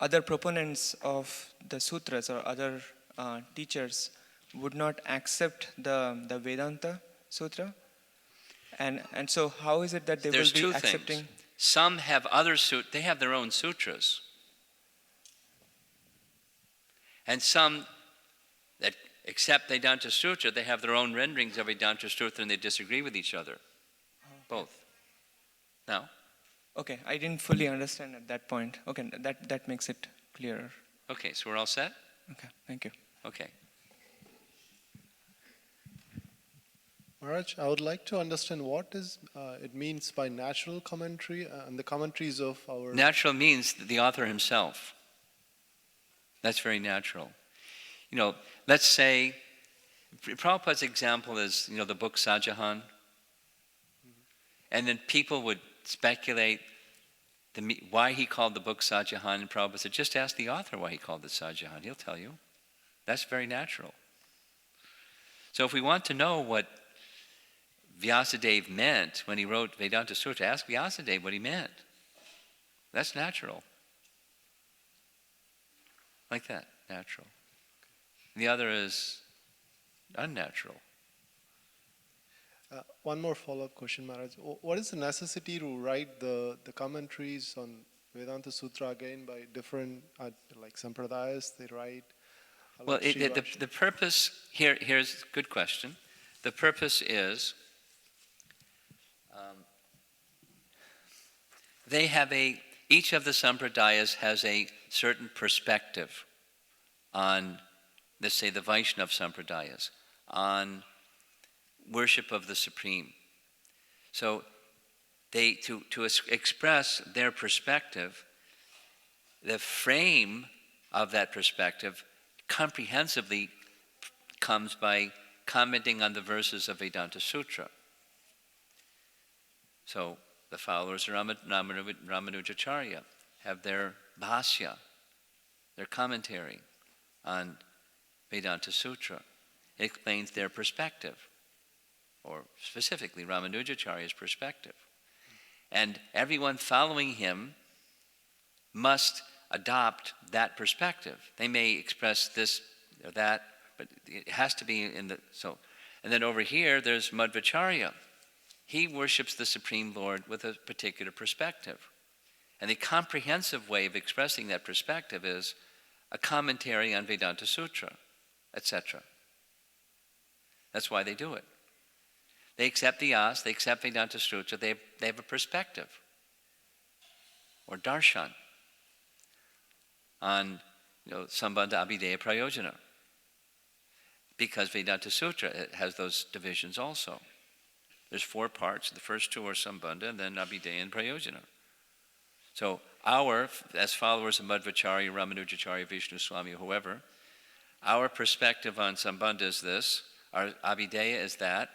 other proponents of the sutras or other teachers would not accept the Vedanta Sutra, and so how is it that they There's will two be accepting? things. Some have they have their own sutras, and some that accept Vedanta Sutra, they have their own renderings of Vedanta Sutra, and they disagree with each other. Both. Now, Okay, I didn't fully understand at that point. Okay, that makes it clearer. Okay, so we're all set? Okay, thank you. Okay. Maharaj, I would like to understand what it means by natural commentary and the commentaries of our... Natural means the author himself. That's very natural. You know, let's say, Prabhupada's example is, you know, the book Sajahan. And then people would speculate why he called the book Sajahan, and Prabhupada said, just ask the author why he called it Sajahan. He'll tell you. That's very natural. So if we want to know what Vyasadeva meant when he wrote Vedanta Sutra, ask Vyasadeva what he meant. That's natural. Like that, natural. The other is unnatural. One more follow-up question, Maharaj. What is the necessity to write the commentaries on Vedanta Sutra again by different, like Sampradayas, they write? Well, the purpose, here's a good question. The purpose is, each of the Sampradayas has a certain perspective on, let's say, the Vaishnava Sampradayas, on worship of the Supreme. So to express their perspective, the frame of that perspective comprehensively comes by commenting on the verses of Vedanta Sutra. So the followers of Ramanujacharya have their bhasya, their commentary on Vedanta Sutra. It explains their perspective, or specifically Ramanujacharya's perspective. And everyone following him must adopt that perspective. They may express this or that, but it has to be in the... So, and then over here, there's Madhvacharya. He worships the Supreme Lord with a particular perspective. And the comprehensive way of expressing that perspective is a commentary on Vedanta Sutra, etc. That's why they do it. They accept the Yas, they accept Vedanta Sutra, they have a perspective, or darshan, on Sambandha Abhideya Prayojana. Because Vedanta Sutra has those divisions also. There's 4 parts. The first 2 are Sambandha, and then Abhideya and Prayojana. So as followers of Madhvacharya, Ramanujacharya, Vishnu Swami, whoever, our perspective on Sambandha is this, our Abhideya is that,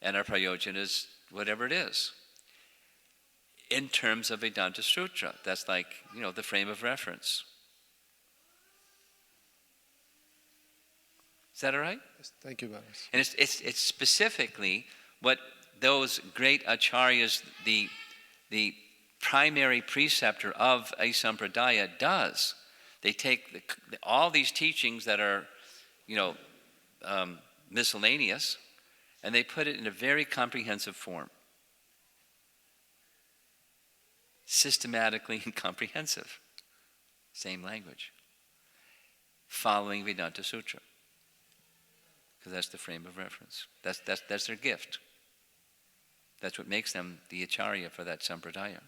and our Prayojana is whatever it is. In terms of Vedanta Sutra, that's like, the frame of reference. Is that all right? Yes, thank you, Maharaj. And it's specifically what those great acharyas, the primary preceptor of a sampradaya does. They take all these teachings that are, miscellaneous, and they put it in a very comprehensive form. Systematically and comprehensive. Same language. Following Vedanta Sutra. Because that's the frame of reference. That's their gift. That's what makes them the acharya for that sampradaya.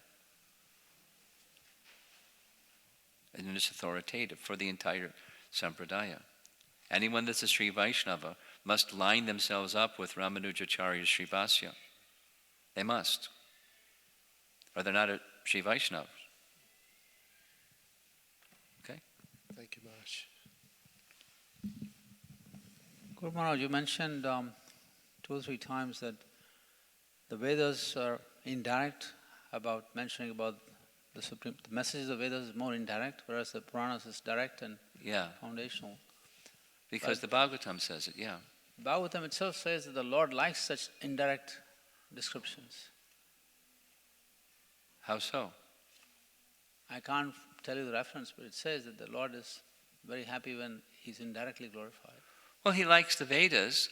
And it's authoritative for the entire sampradaya. Anyone that's a Sri Vaishnava must line themselves up with Ramanujacharya's Srivasya. They must. Or they're not a Sri Vaishnava. Okay? Thank you, Maharaj. Guru Maharaj, you mentioned 2 or 3 times that the Vedas are indirect about mentioning about the Supreme. The message of the Vedas is more indirect, whereas the Puranas is direct and foundational. Because the Bhagavatam says it, Bhagavatam itself says that the Lord likes such indirect descriptions. How so? I can't tell you the reference, but it says that the Lord is very happy when He's indirectly glorified. Well, He likes the Vedas.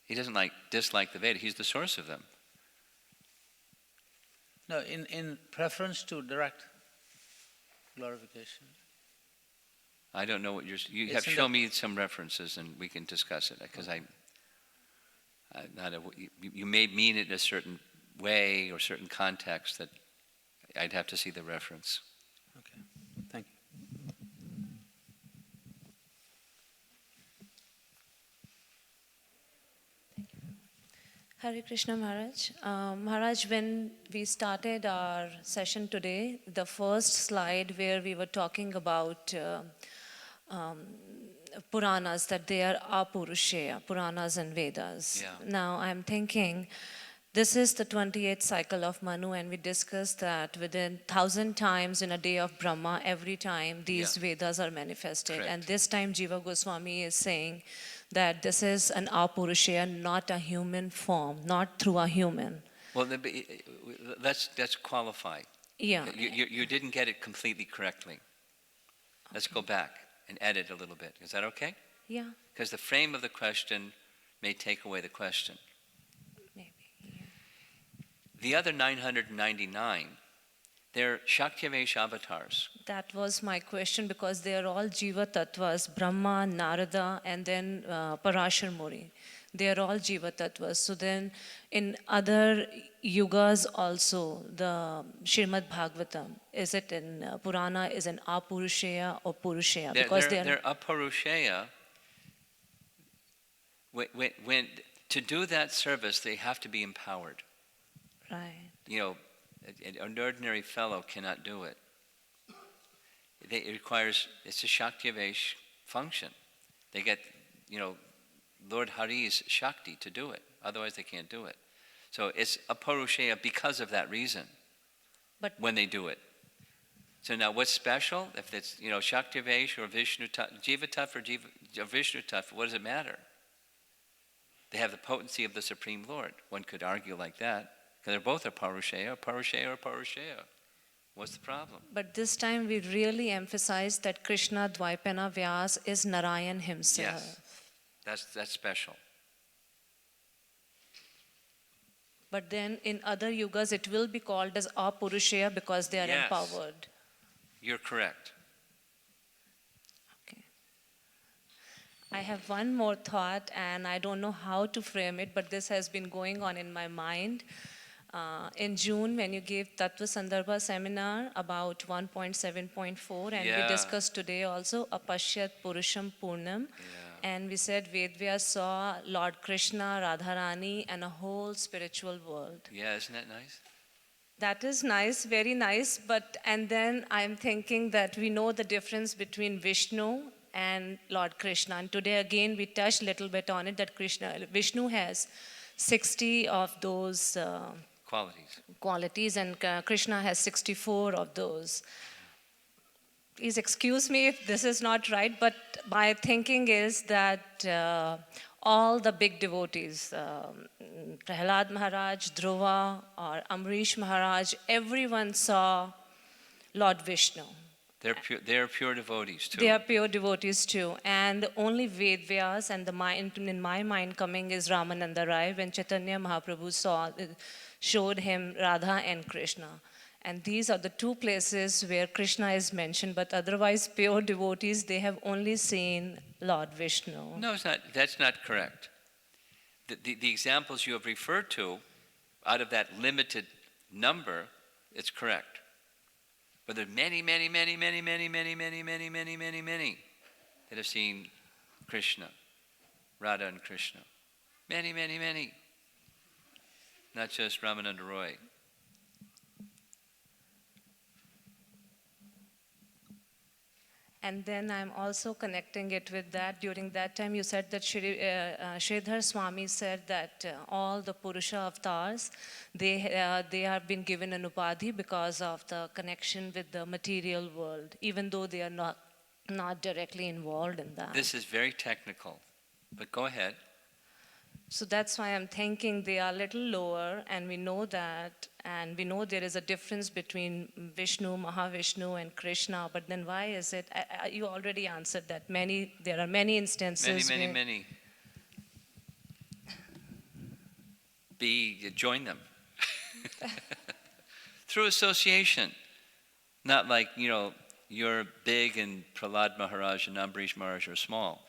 He doesn't dislike the Vedas. He's the source of them. No, in preference to direct glorification. I don't know what you have shown me some references and we can discuss it, because you may mean it in a certain way or certain context that I'd have to see the reference. Okay, thank you. Hare Krishna Maharaj. Maharaj, when we started our session today, the first slide where we were talking about Puranas, that they are Apurusheya, Puranas and Vedas. Yeah. Now I'm thinking, this is the 28th cycle of Manu, and we discussed that within 1,000 times in a day of Brahma, every time these Yeah. Vedas are manifested. Correct. And this time Jiva Goswami is saying that this is an Apurusheya, not a human form, not through a human. Well, let's qualify. Yeah. You didn't get it completely correctly. Let's go back and edit a little bit. Is that okay? Yeah, Because the frame of the question may take away the question. maybe. Yeah. The other 999, they're Shaktivesh avatars. That was my question, because they are all Jiva Tattvas, Brahma, Narada, and then Parashar Muni. They are all Jiva Tattvas. So then in other yugas also, the Srimad Bhagavatam, is it in Purana, is an Apurusheya or Purusheya? Because They're Aparusheya. When to do that service, they have to be empowered. Right. You know, an ordinary fellow cannot do it. It requires, it's a Shaktivesh function. They get, Lord Hari's Shakti to do it. Otherwise they can't do it. So it's Aparusheya because of that reason. But when they do it. So now what's special? If it's, Shaktivesh or Vishnu Tattva, Jiva Tattva or Vishnu Tattva, what does it matter? They have the potency of the Supreme Lord. One could argue like that, because they're both Aparusheya, Aparusheya, Aparusheya. What's the problem? But this time we really emphasize that Krishna Dvaipana Vyas is Narayan himself. Yes, that's special. But then in other yugas it will be called as Apurusheya because they are Yes. empowered. You're correct. Okay. I have one more thought, and I don't know how to frame it, but this has been going on in my mind. In June, when you gave Tattva-Sandarbha seminar about 1.7.4, and we Yeah. discussed today also Apashyat Purusham Purnam, and we said Vedvyas saw Lord Krishna, Radharani, and a whole spiritual world. Yeah, isn't that nice? That is nice, very nice, and then I'm thinking that we know the difference between Vishnu and Lord Krishna, and today again we touched a little bit on it, that Vishnu has 60 of those qualities, and Krishna has 64 of those. Please excuse me if this is not right, but my thinking is that all the big devotees, Prahlad Maharaj, Dhruva, or Amrish Maharaj, everyone saw Lord Vishnu. They're pure devotees too. They are pure devotees too. And only Vedvyas, and in my mind coming is Ramananda Rai, when Chaitanya Mahaprabhu showed him Radha and Krishna. And these are the two places where Krishna is mentioned, but otherwise pure devotees, they have only seen Lord Vishnu. No, it's not. That's not correct. The examples you have referred to, out of that limited number, it's correct. But there are many that have seen Krishna, Radha and Krishna. Many. Not just Ramananda Roy. And then I'm also connecting it with that. During that time, you said that Sridhar Swami said that all the Purusha avatars, they have been given an upadhi because of the connection with the material world, even though they are not directly involved in that. This is very technical, but go ahead. So that's why I'm thinking they are a little lower, and we know that, and we know there is a difference between Vishnu, Mahavishnu, and Krishna. But then why is it? You already answered that. There are many instances. Many. Join them through association, not like you're big and Prahlad Maharaj and Ambrish Maharaj are small.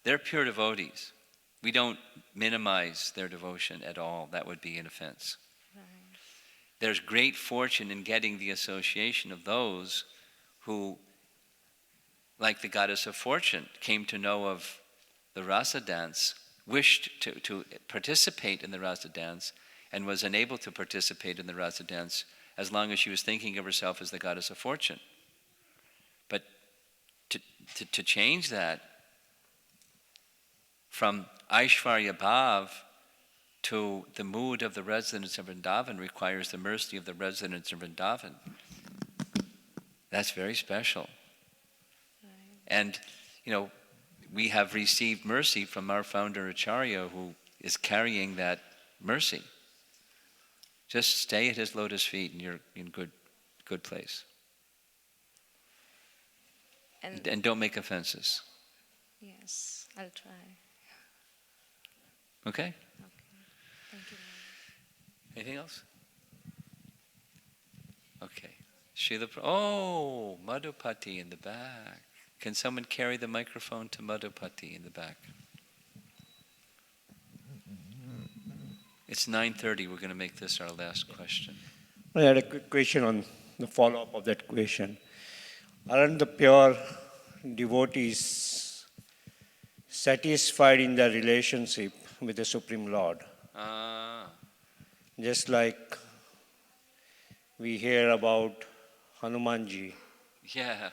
They're pure devotees. We don't minimize their devotion at all. That would be an offense. Right. there's great fortune in getting the association of those who, like the goddess of fortune, came to know of the rasa dance, wished to participate in the rasa dance, and was unable to participate in the rasa dance as long as she was thinking of herself as the goddess of fortune. But to change that from Aishvarya Bhav to the mood of the residents of Vrindavan requires the mercy of the residents of Vrindavan. That's very special. And, we have received mercy from our founder Acharya, who is carrying that mercy. Just stay at his lotus feet and you're in good place. And don't make offenses. Yes, I'll try. Okay? Thank you. Anything else? Okay. Madhupati in the back. Can someone carry the microphone to Madhupati in the back? It's 9:30. We're going to make this our last question. I had a quick question on the follow-up of that question. Aren't the pure devotees satisfied in their relationship with the Supreme Lord? Just like we hear about Hanumanji Yeah.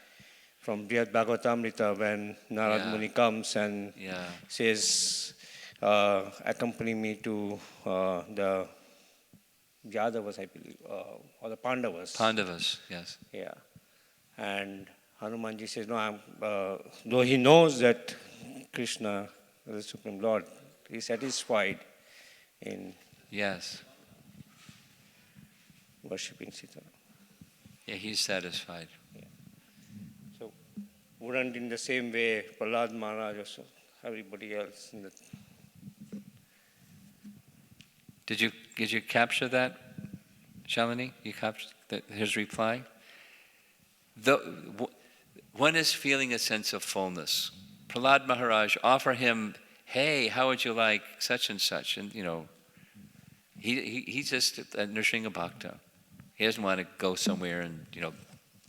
from Brihad Bhagavatamrita when Narad Yeah. Muni comes and Yeah. says, accompany me to the Yadavas, I believe, or the Pandavas. Pandavas, yes. Yeah. And Hanumanji says, no, though he knows that Krishna, the Supreme Lord, is satisfied in Yes. worshipping Sita. Yeah, he's satisfied. So, wouldn't in the same way Prahlad Maharaj also, everybody else in the Did you capture that, Shalini? You captured his reply? One is feeling a sense of fullness. Prahlad Maharaj, offer him, hey, how would you like such and such? And, he's just a Nrsinga Bhakta. He doesn't want to go somewhere and,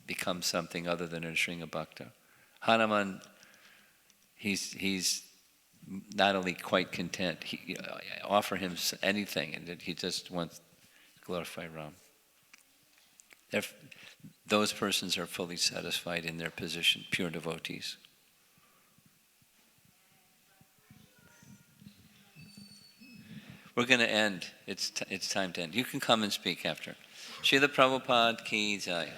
become something other than a Nrsinga Bhakta. Hanuman, he's not only quite content, offer him anything, and he just wants to glorify Ram. Those persons are fully satisfied in their position, pure devotees. We're going to end. It's time to end. You can come and speak after. Srila Prabhupada ki jai.